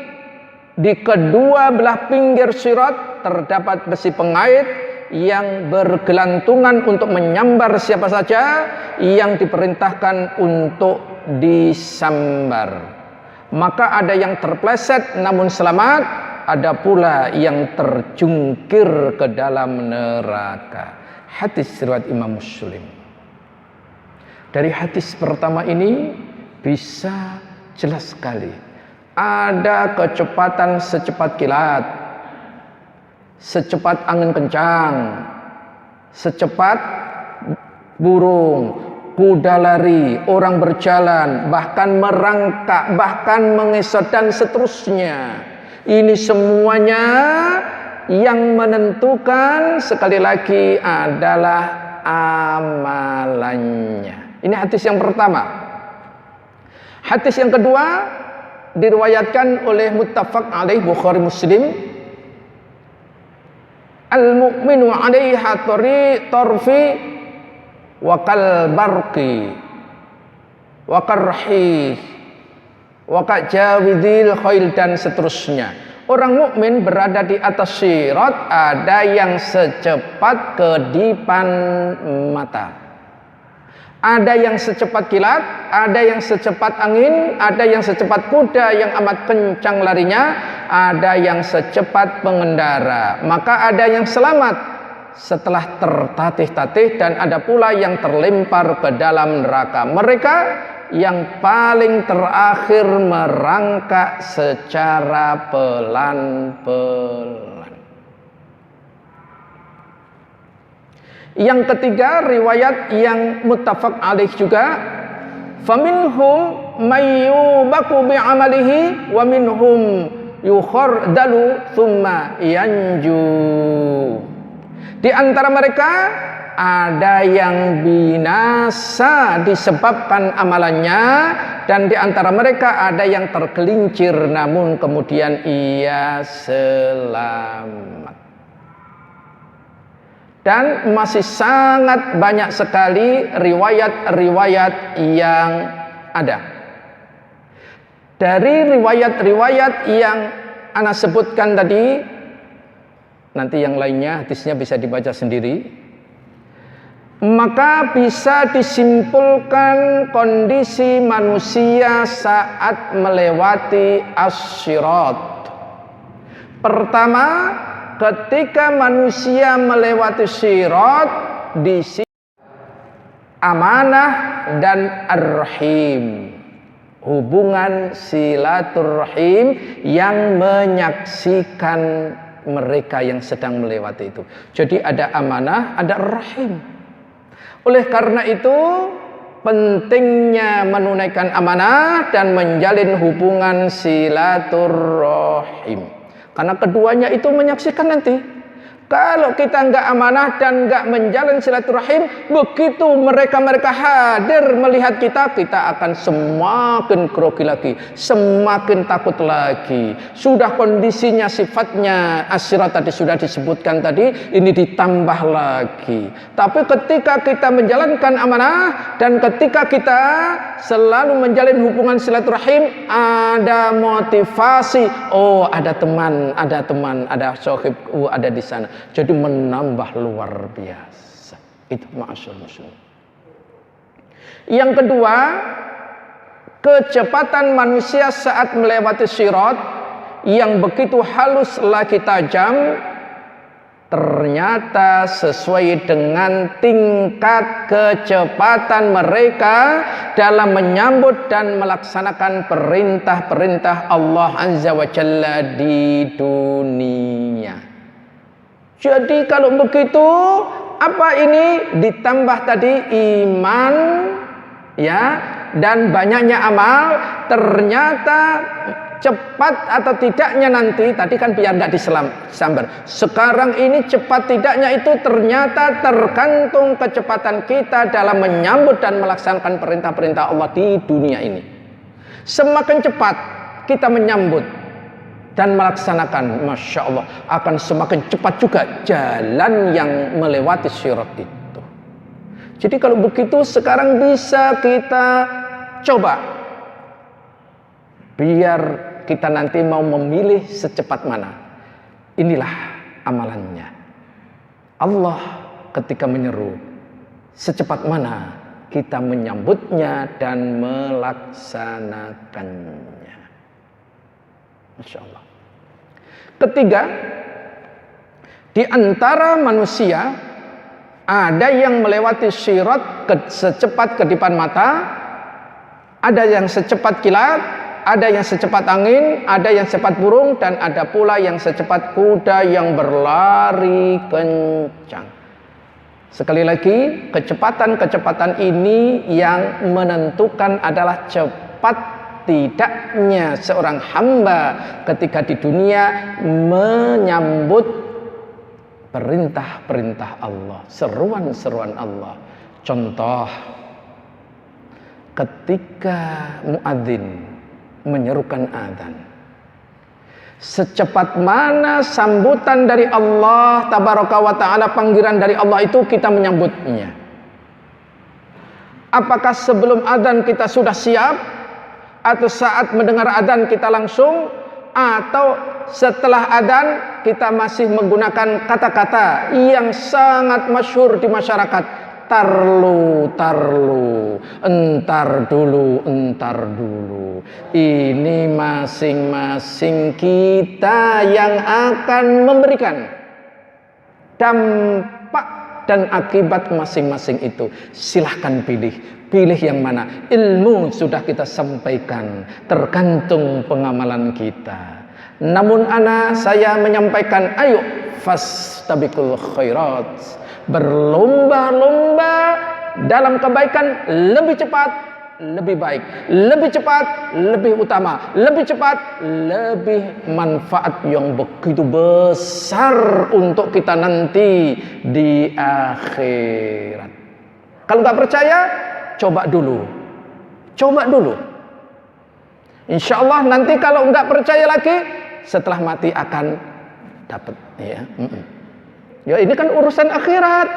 di kedua belah pinggir sirat terdapat besi pengait yang bergelantungan untuk menyambar siapa saja yang diperintahkan untuk disambar. Maka ada yang terpleset namun selamat, ada pula yang terjungkir ke dalam neraka. Hadis riwayat Imam Muslim. Dari hadis pertama ini bisa jelas sekali ada kecepatan secepat kilat, secepat angin kencang, secepat burung, kuda lari, orang berjalan, bahkan merangkak, bahkan mengesot dan seterusnya. Ini semuanya yang menentukan sekali lagi adalah amalannya. Ini hadis yang pertama. Hadis yang kedua diriwayatkan oleh muttafaq alaih Bukhari Muslim. Al-mu'minu 'alaiha tarfi wa kal barqi wa karhi wa kajawidil khail dan seterusnya. Orang mukmin berada di atas sirat, ada yang secepat kedipan mata, ada yang secepat kilat, ada yang secepat angin, ada yang secepat kuda yang amat kencang larinya, ada yang secepat pengendara. Maka ada yang selamat setelah tertatih-tatih dan ada pula yang terlempar ke dalam neraka. Mereka yang paling terakhir merangkak secara pelan-pelan. Yang ketiga, riwayat yang muttafaq alaih juga, faminhum mayyubaku bi'amalihi wa minhum yukhardalu thumma yanju. Di antara mereka ada yang binasa disebabkan amalannya, dan di antara mereka ada yang tergelincir namun kemudian ia selamat. Dan masih sangat banyak sekali riwayat-riwayat yang ada. Dari riwayat-riwayat yang ana sebutkan tadi, nanti yang lainnya hadisnya bisa dibaca sendiri, maka bisa disimpulkan kondisi manusia saat melewati as-sirat. Pertama, ketika manusia melewati sirat, di sini amanah dan ar-rahim, hubungan silaturahim yang menyaksikan mereka yang sedang melewati itu. Jadi ada amanah, ada rahim. Oleh karena itu pentingnya menunaikan amanah dan menjalin hubungan silaturahim. Karena keduanya itu menyaksikan nanti. Kalau kita nggak amanah dan nggak menjalin silaturahim, begitu mereka hadir melihat kita akan semakin grogi lagi, semakin takut lagi. Sudah kondisinya sifatnya as-sirat tadi sudah disebutkan tadi, ini ditambah lagi. Tapi ketika kita menjalankan amanah dan ketika kita selalu menjalin hubungan silaturahim, ada motivasi. Oh, ada teman, ada sohib, ada di sana. Jadi menambah luar biasa. Itu ma'asyarul muslimin. Yang kedua, kecepatan manusia saat melewati sirat yang begitu halus lagi tajam, ternyata sesuai dengan tingkat kecepatan mereka dalam menyambut dan melaksanakan perintah-perintah Allah Azza wa Jalla di dunia. Jadi kalau begitu, apa ini ditambah tadi iman, ya, dan banyaknya amal, ternyata cepat atau tidaknya nanti, tadi kan biar nggak disambar. Sekarang ini cepat tidaknya itu ternyata tergantung kecepatan kita dalam menyambut dan melaksanakan perintah-perintah Allah di dunia ini. Semakin cepat kita menyambut dan melaksanakan, Masya Allah, akan semakin cepat juga jalan yang melewati sirat itu. Jadi kalau begitu sekarang bisa kita coba, biar kita nanti mau memilih secepat mana. Inilah amalannya. Allah ketika menyeru, secepat mana kita menyambutnya dan melaksanakannya. Masya Allah. Ketiga, di antara manusia ada yang melewati sirat secepat kedipan mata, ada yang secepat kilat, ada yang secepat angin, ada yang secepat burung, dan ada pula yang secepat kuda yang berlari kencang. Sekali lagi, kecepatan-kecepatan ini yang menentukan adalah cepat tidaknya seorang hamba ketika di dunia menyambut perintah-perintah Allah, seruan-seruan Allah. Contoh, ketika muadzin menyerukan adzan, secepat mana sambutan dari Allah tabaraka wa ta'ala, panggilan dari Allah itu kita menyambutnya. Apakah sebelum adzan kita sudah siap, atau saat mendengar adzan kita langsung, atau setelah adzan kita masih menggunakan kata-kata yang sangat masyhur di masyarakat, tarlu, entar dulu. Ini masing-masing kita yang akan memberikan dampak dan akibat masing-masing itu. Silahkan pilih yang mana. Ilmu sudah kita sampaikan, tergantung pengamalan kita. Namun saya menyampaikan, ayo fastabiqul khairat, berlomba-lomba dalam kebaikan, lebih cepat, lebih baik, lebih cepat, lebih utama, lebih cepat, lebih manfaat yang begitu besar untuk kita nanti di akhirat. Kalau nggak percaya, coba dulu. Insya Allah nanti kalau nggak percaya lagi, setelah mati akan dapat. Ya, ini kan urusan akhirat.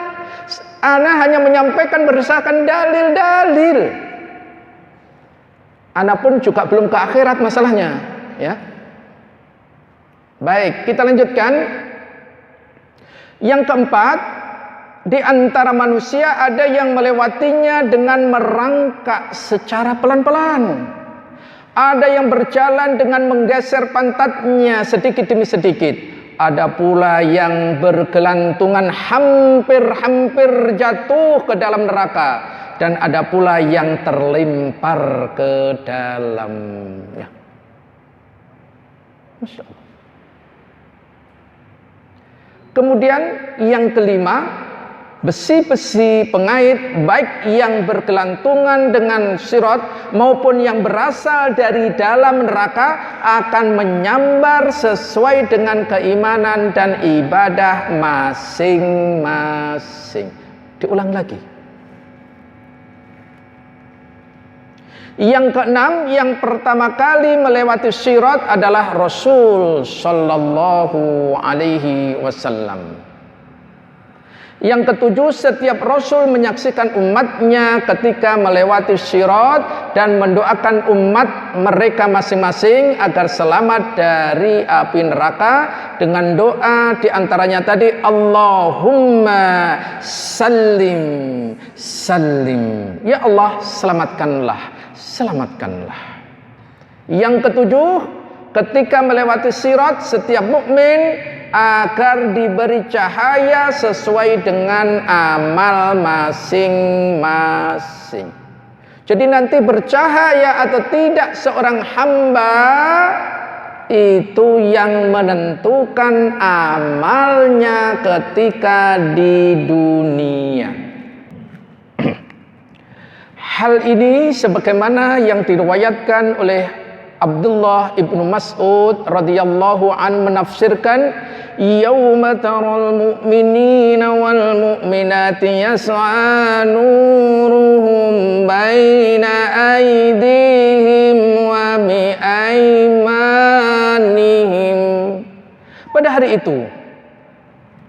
Ana hanya menyampaikan berdasarkan dalil-dalil. Ana pun juga belum ke akhirat masalahnya, ya. Baik, kita lanjutkan. Yang keempat, di antara manusia ada yang melewatinya dengan merangkak secara pelan-pelan. Ada yang berjalan dengan menggeser pantatnya sedikit demi sedikit. Ada pula yang bergelantungan hampir-hampir jatuh ke dalam neraka. Dan ada pula yang terlempar ke dalamnya. Masya Allah. Kemudian yang kelima, besi-besi pengait baik yang bergelantungan dengan sirat maupun yang berasal dari dalam neraka akan menyambar sesuai dengan keimanan dan ibadah masing-masing. Diulang lagi. Yang keenam, yang pertama kali melewati sirat adalah Rasul sallallahu alaihi wasallam. Yang ketujuh, setiap Rasul menyaksikan umatnya ketika melewati sirat dan mendoakan umat mereka masing-masing agar selamat dari api neraka dengan doa diantaranya tadi, Allahumma sallim sallim. Ya Allah, selamatkanlah. Selamatkanlah. Yang ketujuh, ketika melewati sirat setiap mukmin agar diberi cahaya sesuai dengan amal masing-masing. Jadi nanti bercahaya atau tidak seorang hamba itu yang menentukan amalnya ketika di dunia. Hal ini sebagaimana yang diriwayatkan oleh Abdullah ibnu Mas'ud radhiyallahu an menafsirkan, yauma taral mu'minina wal mu'minati yas'a nuruhum baina aydihim wa bi aymanihim. Pada hari itu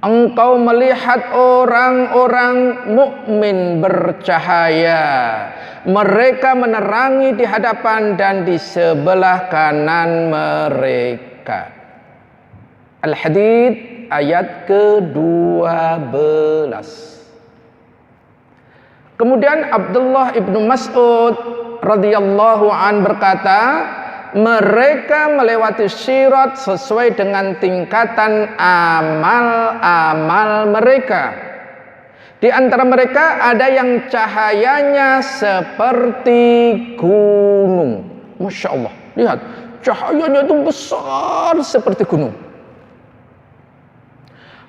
engkau melihat orang-orang mukmin bercahaya. Mereka menerangi di hadapan dan di sebelah kanan mereka. Al-Hadid ayat ke-12. Kemudian Abdullah ibnu Mas'ud radhiyallahu an berkata, mereka melewati sirat sesuai dengan tingkatan amal-amal mereka. Di antara mereka ada yang cahayanya seperti gunung. Masya Allah, lihat, cahayanya itu besar seperti gunung.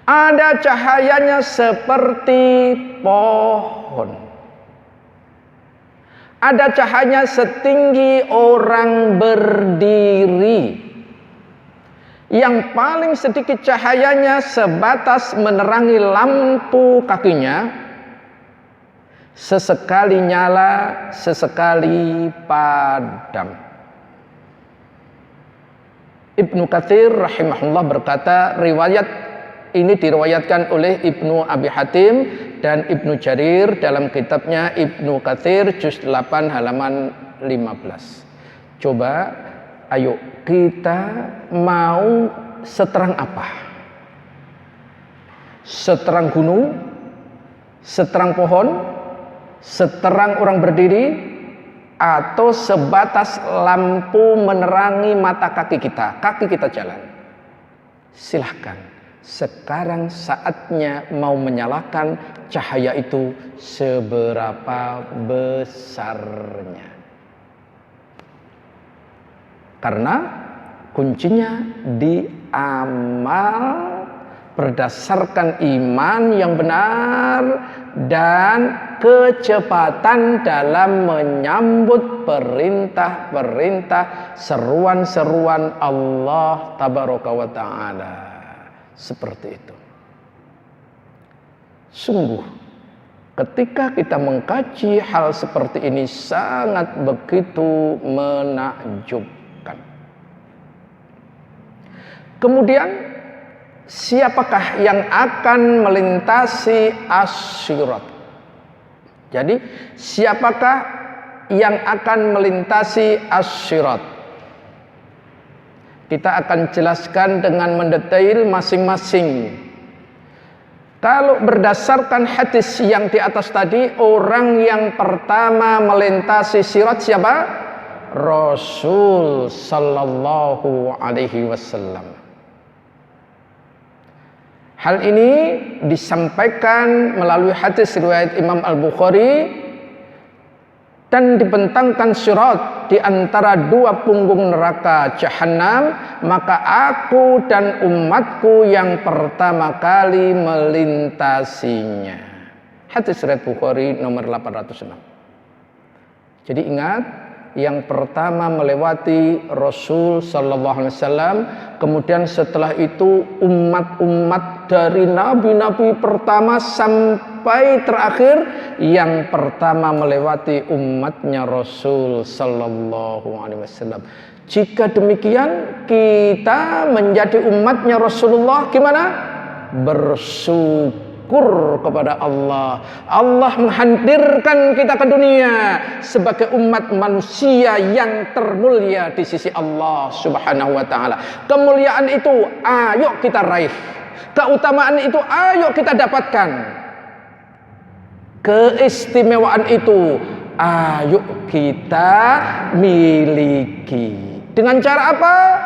Ada cahayanya seperti pohon. Ada cahayanya setinggi orang berdiri. Yang paling sedikit cahayanya sebatas menerangi lampu kakinya. Sesekali nyala, sesekali padam. Ibnu Katsir rahimahullah berkata, riwayat ini diriwayatkan oleh Ibnu Abi Hatim dan Ibnu Jarir dalam kitabnya Ibnu Katsir juz 8 halaman 15. Coba, ayo kita mau seterang apa? Seterang gunung, seterang pohon, seterang orang berdiri, atau sebatas lampu menerangi mata kaki kita jalan. Silahkan, sekarang saatnya mau menyalakan cahaya itu seberapa besarnya. Karena kuncinya di amal berdasarkan iman yang benar dan kecepatan dalam menyambut perintah-perintah, seruan-seruan Allah tabaraka wa ta'ala. Seperti itu. Sungguh, ketika kita mengkaji hal seperti ini sangat begitu menakjubkan. Kemudian, siapakah yang akan melintasi as-sirat? Jadi, siapakah yang akan melintasi as-sirat. Kita akan jelaskan dengan mendetail masing-masing. Kalau berdasarkan hadis yang di atas tadi, orang yang pertama melintasi sirat siapa? Rasul sallallahu alaihi wasallam. Hal ini disampaikan melalui hadis riwayat Imam Al-Bukhari, dan dibentangkan sirat di antara dua punggung neraka Jahannam, maka aku dan umatku yang pertama kali melintasinya. Hadis riwayat Bukhari nomor 806. Jadi ingat, yang pertama melewati Rasul sallallahu alaihi wasallam, kemudian setelah itu umat-umat dari nabi-nabi pertama sampai terakhir, yang pertama melewati umatnya Rasul sallallahu alaihi wasallam. Jika demikian, kita menjadi umatnya Rasulullah gimana? Bersyukur kepada Allah. Allah menghadirkan kita ke dunia sebagai umat manusia yang termulia di sisi Allah Subhanahu wa taala. Kemuliaan itu ayo kita raih. Keutamaan itu ayo kita dapatkan. Keistimewaan itu ayo kita miliki. Dengan cara apa?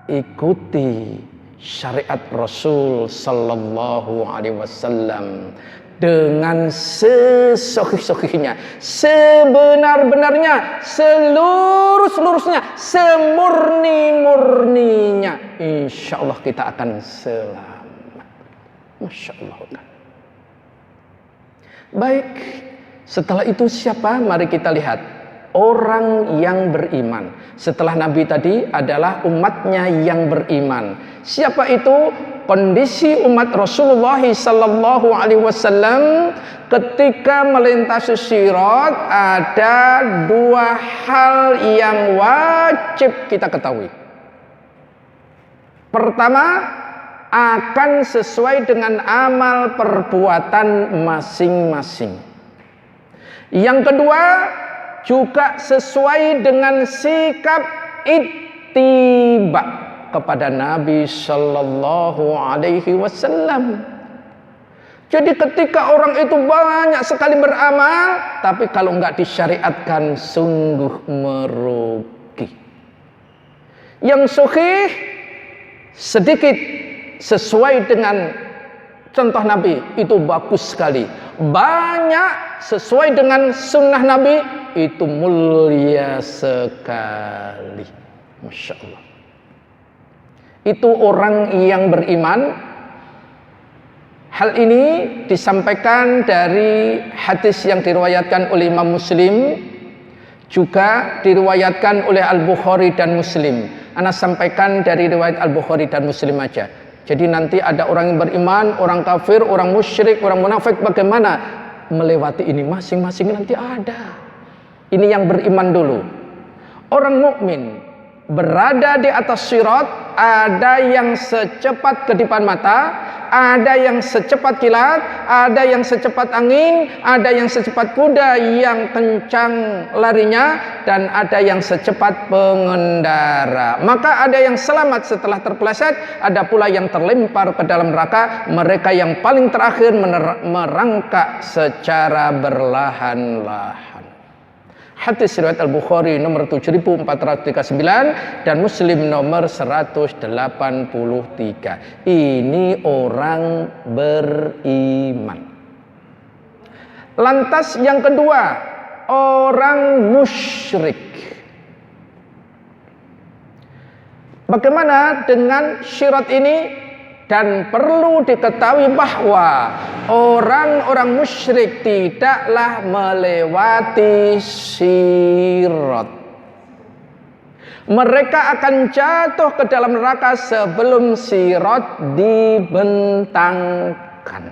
Ikuti syariat Rasul sallallahu alaihi wasallam dengan sesahih-sahihnya, sebenar-benarnya, seluruh-seluruhnya, semurni-murninya. Insyaallah kita akan selamat. Masya Allah. Baik, setelah itu siapa? Mari kita lihat. Orang yang beriman. Setelah Nabi tadi adalah umatnya yang beriman. Siapa itu? Kondisi umat Rasulullah sallallahu alaihi wasallam ketika melintasi sirat, ada dua hal yang wajib kita ketahui. Pertama, akan sesuai dengan amal perbuatan masing-masing. Yang kedua, juga sesuai dengan sikap ittiba kepada Nabi sallallahu alaihi wasallam. Jadi ketika orang itu banyak sekali beramal, tapi kalau enggak disyariatkan sungguh merugi. Yang sahih sedikit sesuai dengan contoh Nabi itu bagus sekali. Banyak sesuai dengan sunnah Nabi itu mulia sekali. Masya Allah. Itu orang yang beriman. Hal ini disampaikan dari hadis yang diriwayatkan oleh Imam Muslim, juga diriwayatkan oleh Al-Bukhari dan Muslim. Ana sampaikan dari riwayat Al-Bukhari dan Muslim aja. Jadi nanti ada orang yang beriman, orang kafir, orang musyrik, orang munafik, bagaimana melewati ini masing-masing nanti ada. Ini yang beriman dulu. Orang mukmin berada di atas sirat, ada yang secepat kedipan mata, ada yang secepat kilat, ada yang secepat angin, ada yang secepat kuda yang kencang larinya, dan ada yang secepat pengendara. Maka ada yang selamat setelah terpeleset, ada pula yang terlempar ke dalam neraka. Mereka yang paling terakhir merangkak secara berlahan-lahan. Hadis riwayat Al-Bukhari nomor 7439 dan Muslim nomor 183. Ini orang beriman. Lantas yang kedua, orang musyrik. Bagaimana dengan syirat ini? Dan perlu diketahui bahwa orang-orang musyrik tidaklah melewati sirat. Mereka akan jatuh ke dalam neraka sebelum sirat dibentangkan.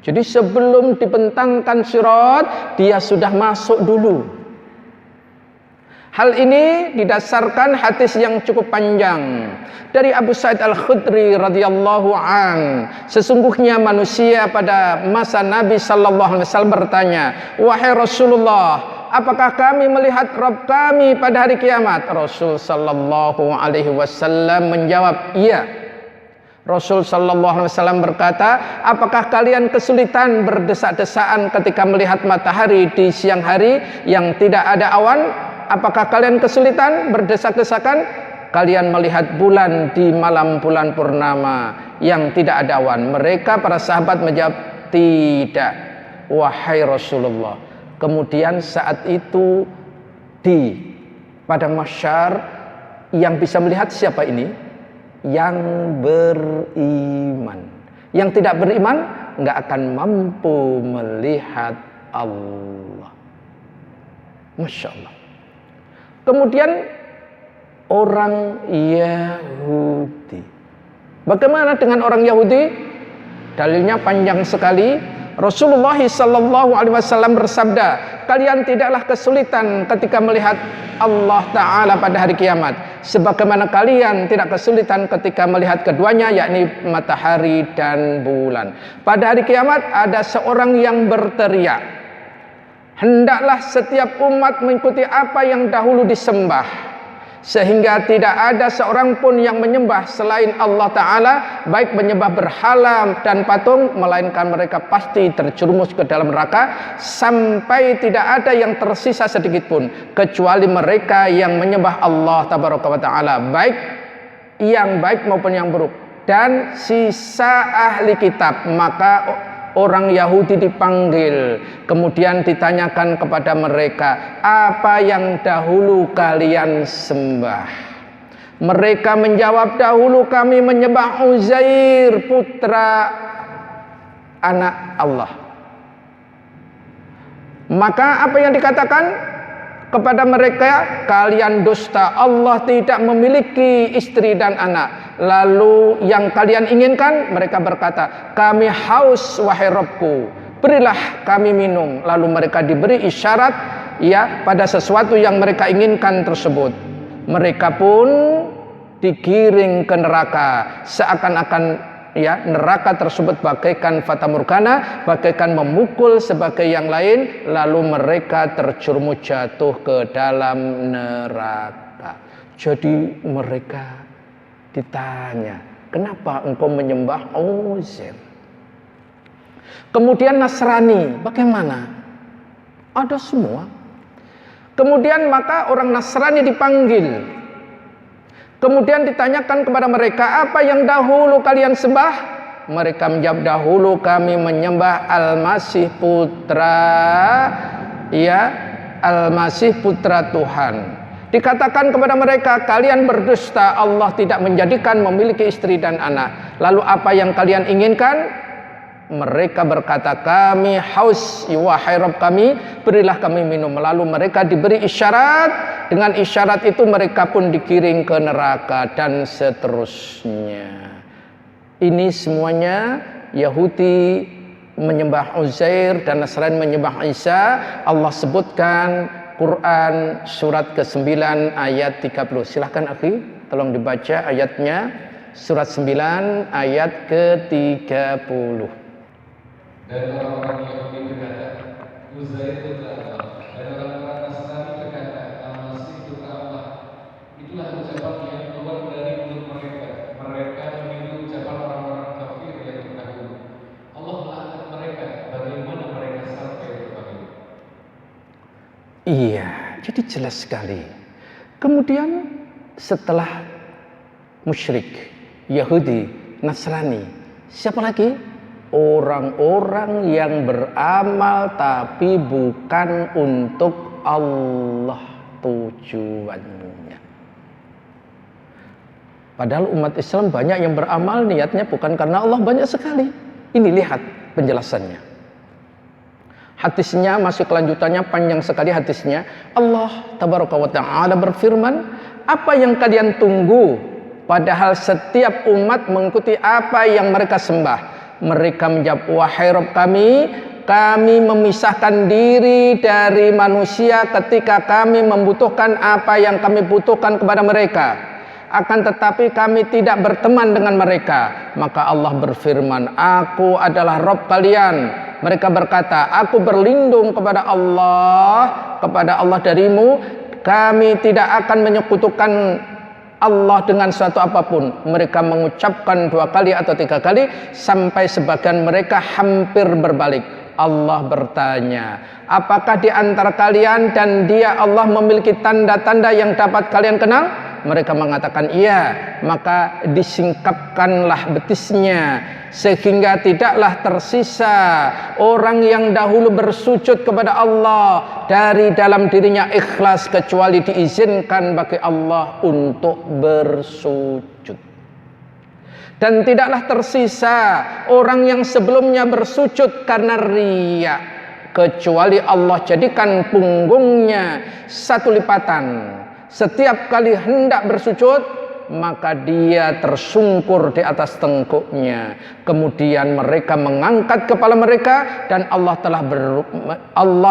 Jadi sebelum dibentangkan sirat, dia sudah masuk dulu. Hal ini didasarkan hadis yang cukup panjang dari Abu Sa'id Al-Khudri radhiyallahu an. Sesungguhnya manusia pada masa Nabi sallallahu alaihi wasallam bertanya, "Wahai Rasulullah, apakah kami melihat Rabb kami pada hari kiamat?" Rasul sallallahu alaihi wasallam menjawab, "Iya." Rasul sallallahu alaihi wasallam berkata, "Apakah kalian kesulitan berdesak-desaan ketika melihat matahari di siang hari yang tidak ada awan? Apakah kalian kesulitan berdesak-desakan kalian melihat bulan di malam bulan purnama yang tidak ada awan?" Mereka para sahabat menjawab, "Tidak, wahai Rasulullah." Kemudian saat itu di padang mahsyar yang bisa melihat siapa ini? Yang beriman. Yang tidak beriman nggak akan mampu melihat Allah. Masya Allah. Kemudian orang Yahudi. Bagaimana dengan orang Yahudi? Dalilnya panjang sekali. Rasulullah sallallahu alaihi wasallam bersabda, "Kalian tidaklah kesulitan ketika melihat Allah Ta'ala pada hari kiamat, sebagaimana kalian tidak kesulitan ketika melihat keduanya, yakni matahari dan bulan." Pada hari kiamat ada seorang yang berteriak, "Hendaklah setiap umat mengikuti apa yang dahulu disembah, sehingga tidak ada seorang pun yang menyembah selain Allah Ta'ala, baik menyembah berhala dan patung, melainkan mereka pasti terjerumus ke dalam neraka, sampai tidak ada yang tersisa sedikit pun, kecuali mereka yang menyembah Allah Tabaraka wa Ta'ala, baik yang baik maupun yang buruk, dan sisa ahli kitab." Maka orang Yahudi dipanggil, kemudian ditanyakan kepada mereka, "Apa yang dahulu kalian sembah?" Mereka menjawab, "Dahulu kami menyembah Uzair, putra anak Allah." Maka apa yang dikatakan kepada mereka? "Kalian dusta, Allah tidak memiliki istri dan anak." Lalu yang kalian inginkan? Mereka berkata, "Kami haus wahai Rabbku, berilah kami minum." Lalu mereka diberi isyarat pada sesuatu yang mereka inginkan tersebut. Mereka pun digiring ke neraka, seakan-akan neraka tersebut bagaikan fata morgana, bagaikan memukul sebagai yang lain, lalu mereka terjerumus jatuh ke dalam neraka. Jadi mereka ditanya, "Kenapa engkau menyembah Uzair?" Kemudian Nasrani, bagaimana? Ada semua. Kemudian maka orang Nasrani dipanggil. Kemudian ditanyakan kepada mereka, "Apa yang dahulu kalian sembah?" Mereka menjawab, "Dahulu kami menyembah Al-Masih Al-Masih putra Tuhan." Dikatakan kepada mereka, "Kalian berdusta, Allah tidak menjadikan memiliki istri dan anak. Lalu apa yang kalian inginkan?" Mereka berkata, "Kami haus, wahai Rabb kami, berilah kami minum." Lalu mereka diberi isyarat. Dengan isyarat itu mereka pun digiring ke neraka dan seterusnya. Ini semuanya Yahudi menyembah Uzair dan Nasrani menyembah Isa. Allah sebutkan Quran surat ke-9 ayat 30. Silahkan akhi, tolong dibaca ayatnya. Surat 9 ayat ke-30. Dan orang-orang Yahudi berkata, "Uzair putra Allah." Dan orang-orang Nasrani berkata, "Al-Masih putra Allah." Itulah ucapan yang keluar dari mulut mereka. Mereka meniru ucapan orang-orang kafir yang terdahulu. Allah melaknat mereka. Bagaimana mereka sampai terpanggil? Iya, jadi jelas sekali. Kemudian setelah musyrik, Yahudi, Nasrani, siapa lagi? Orang-orang yang beramal tapi bukan untuk Allah tujuannya. Padahal umat Islam banyak yang beramal niatnya bukan karena Allah, banyak sekali. Ini lihat penjelasannya. Hadisnya masih kelanjutannya, panjang sekali hadisnya. Allah Tabaraka wa Ta'ala berfirman, "Apa yang kalian tunggu? Padahal setiap umat mengikuti apa yang mereka sembah." Mereka menjawab, "Wahai Rabb kami, kami memisahkan diri dari manusia ketika kami membutuhkan apa yang kami butuhkan kepada mereka. Akan tetapi kami tidak berteman dengan mereka. Maka Allah berfirman, Aku adalah Rabb kalian. Mereka berkata, aku berlindung kepada Allah darimu. Kami tidak akan menyekutukan Allah dengan suatu apapun. Mereka mengucapkan 2 kali atau 3 kali sampai sebagian mereka hampir berbalik. Allah bertanya, apakah di antara kalian dan dia Allah memiliki tanda-tanda yang dapat kalian kenal? Mereka mengatakan iya. Maka disingkapkanlah betisnya sehingga tidaklah tersisa orang yang dahulu bersujud kepada Allah dari dalam dirinya ikhlas kecuali diizinkan bagi Allah untuk bersujud. Dan tidaklah tersisa orang yang sebelumnya bersujud karena riya kecuali Allah jadikan punggungnya 1 lipatan. Setiap kali hendak bersujud, maka dia tersungkur di atas tengkuknya. Kemudian mereka mengangkat kepala mereka dan Allah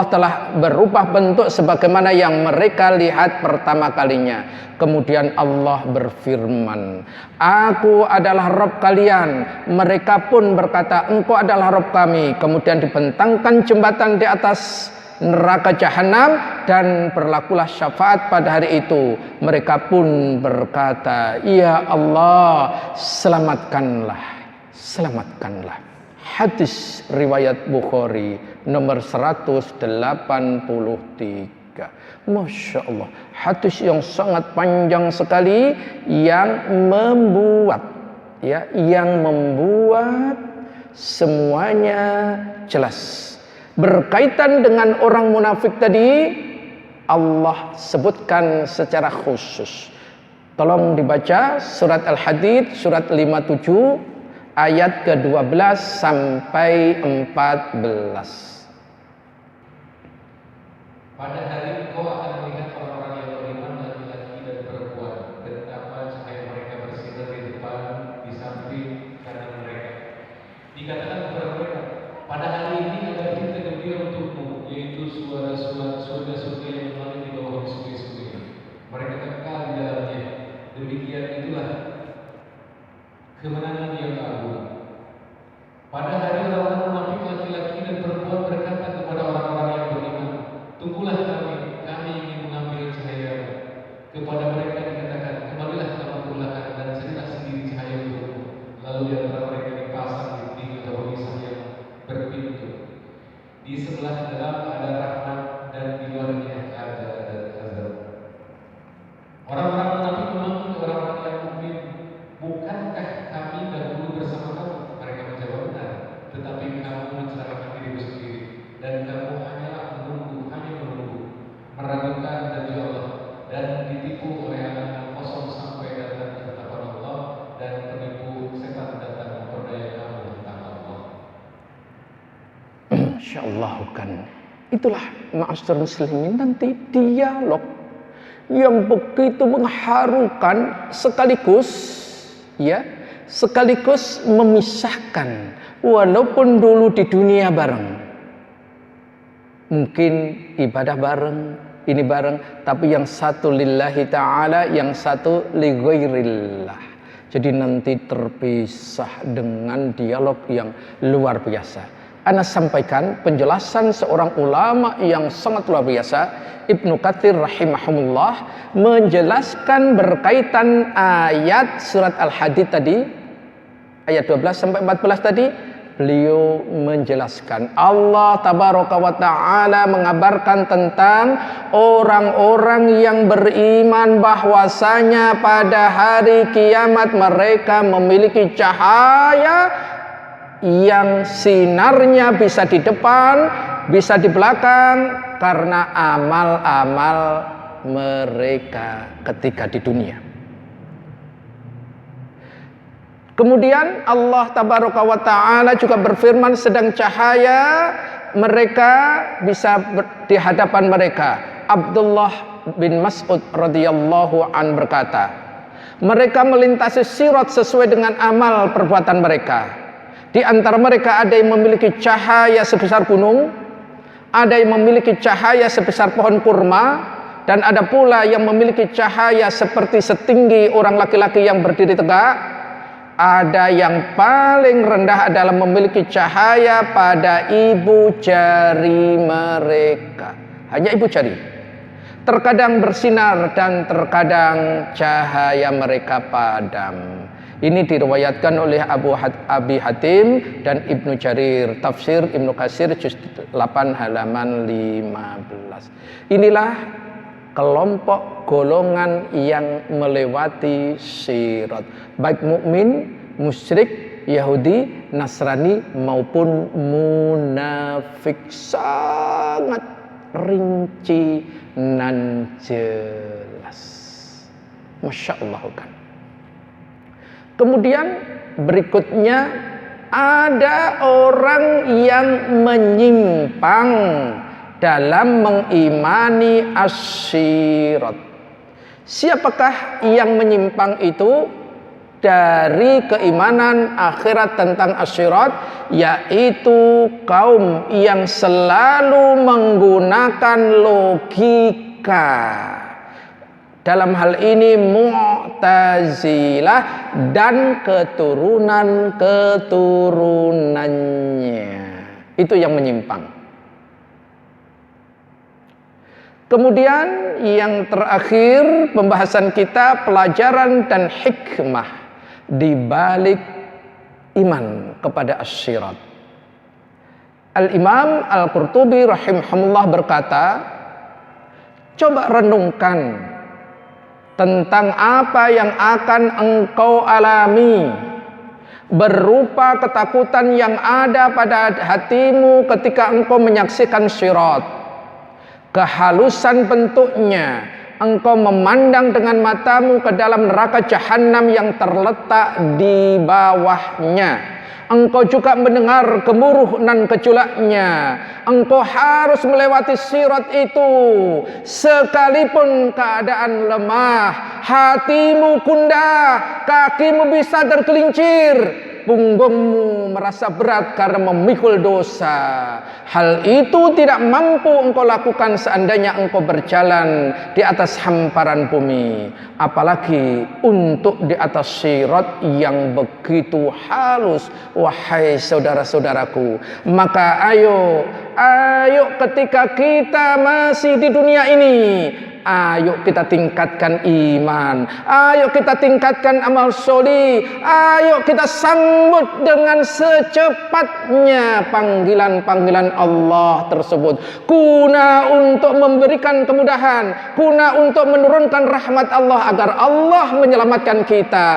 telah berubah bentuk sebagaimana yang mereka lihat pertama kalinya. Kemudian Allah berfirman, Aku adalah Rabb kalian. Mereka pun berkata, Engkau adalah Rabb kami. Kemudian dibentangkan jembatan di atas neraka jahanam dan berlakulah syafaat pada hari itu. Mereka pun berkata, Ya Allah, selamatkanlah. Hadis riwayat Bukhari nomor 183. Masya Allah, hadis yang sangat panjang sekali yang membuat semuanya jelas. Berkaitan dengan orang munafik tadi, Allah sebutkan secara khusus. Tolong dibaca surat Al-Hadid, surat 57, ayat ke-12 sampai 14. Pada hari engkau akan melihat orang-orang yang beriman laki-laki dan perempuan, betapa cahaya mereka bersinar di depan, di samping, kanan mereka. Dikatakan kepada mereka, pada hari ini ada berita gembira untukmu, yaitu surga-surga yang mengalir di bawah sungai-sungai. Mereka kekal di dalamnya. Demikian itulah kemenangan yang agung. Pada hari orang munafik laki-laki dan perempuan berkata kepada orang-orang yang beriman, Tunggulah kami ingin mengambil cahaya-Mu. Kepada mereka dikatakan, kembalilah kamu ke belakang dan carilah sendiri cahaya untukmu. Lalu di antara mereka dipasang di tiga pemisah yang berpintu. Di sebelah dalam ada rahmat dan di luarnya ada azab. Orang-orang munafik memanggil orang-orang yang mukmin, bukankah kami dahulu bersama kamu? Mereka menjawab benar, tetapi kamu mencelakakan dirimu sendiri dan kamu hanyalah menunggu, meragukan janji Allah dan ditipu oleh angan kosong sampai datang ketetapan Allah dan penipu setan datang memperdaya kamu tentang Allah. Insyaallah kan. Itulah ma'asyiral muslimin, nanti dialog yang begitu mengharukan sekaligus memisahkan, walaupun dulu di dunia bareng, mungkin ibadah bareng, ini bareng, tapi yang satu lillahi ta'ala, yang satu li ghairillah. Jadi nanti terpisah dengan dialog yang luar biasa. Ana sampaikan penjelasan seorang ulama yang sangat luar biasa, Ibnu Katsir rahimahumullah, menjelaskan berkaitan ayat surat Al-Hadid tadi, ayat 12 sampai 14 tadi. Beliau menjelaskan, Allah tabaraka wa ta'ala mengabarkan tentang orang-orang yang beriman bahwasanya pada hari kiamat mereka memiliki cahaya yang sinarnya bisa di depan, bisa di belakang, karena amal-amal mereka ketika di dunia. Kemudian Allah tabaraka wa ta'ala juga berfirman, sedang cahaya mereka bisa di hadapan mereka. Abdullah bin Mas'ud radhiyallahu an berkata, mereka melintasi sirat sesuai dengan amal perbuatan mereka. Di antara mereka ada yang memiliki cahaya sebesar gunung, ada yang memiliki cahaya sebesar pohon kurma, dan ada pula yang memiliki cahaya seperti setinggi orang laki-laki yang berdiri tegak. Ada yang paling rendah adalah memiliki cahaya pada ibu jari mereka. Hanya ibu jari. Terkadang bersinar dan terkadang cahaya mereka padam. Ini diriwayatkan oleh Abi Hatim dan Ibnu Jarir. Tafsir Ibnu Katsir juz 8 halaman 15. Inilah kelompok golongan yang melewati sirat, baik mukmin, musyrik, Yahudi, Nasrani maupun munafik, sangat rinci dan jelas. Masya Allah kan. Kemudian berikutnya ada orang yang menyimpang dalam mengimani asyirat. Siapakah yang menyimpang itu dari keimanan akhirat tentang asyirat? Yaitu kaum yang selalu menggunakan logika. Dalam hal ini Mu'tazilah dan keturunan-keturunannya. Itu yang menyimpang. Kemudian yang terakhir pembahasan kita, pelajaran dan hikmah di balik iman kepada asyirat. Al-Imam Al-Qurtubi rahimahullah berkata, coba renungkan tentang apa yang akan engkau alami berupa ketakutan yang ada pada hatimu ketika engkau menyaksikan sirat. Kehalusan bentuknya, engkau memandang dengan matamu ke dalam neraka jahanam yang terletak di bawahnya. Engkau juga mendengar gemuruh nan gejolaknya. Engkau harus melewati sirat itu sekalipun keadaan lemah, hatimu gundah, kakimu bisa tergelincir, punggungmu merasa berat karena memikul dosa. Hal itu tidak mampu engkau lakukan seandainya engkau berjalan di atas hamparan bumi, apalagi untuk di atas sirat yang begitu halus. Wahai saudara-saudaraku, maka ayo ketika kita masih di dunia ini, ayo kita tingkatkan iman, ayo kita tingkatkan amal sholih, ayo kita sambut dengan secepatnya panggilan-panggilan Allah tersebut, guna untuk memberikan kemudahan, guna untuk menurunkan rahmat Allah agar Allah menyelamatkan kita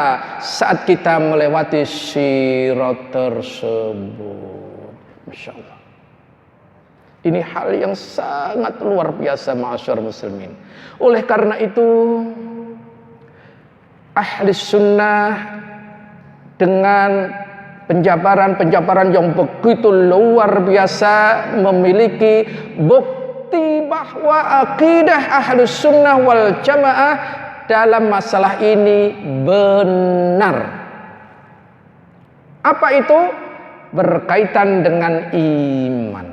saat kita melewati sirat tersebut. Masya Allah. Ini hal yang sangat luar biasa, ma'asyar muslimin. Oleh karena itu, ahli sunnah dengan penjabaran-penjabaran yang begitu luar biasa memiliki bukti bahwa akidah ahli sunnah wal jamaah dalam masalah ini benar. Apa itu? Berkaitan dengan iman.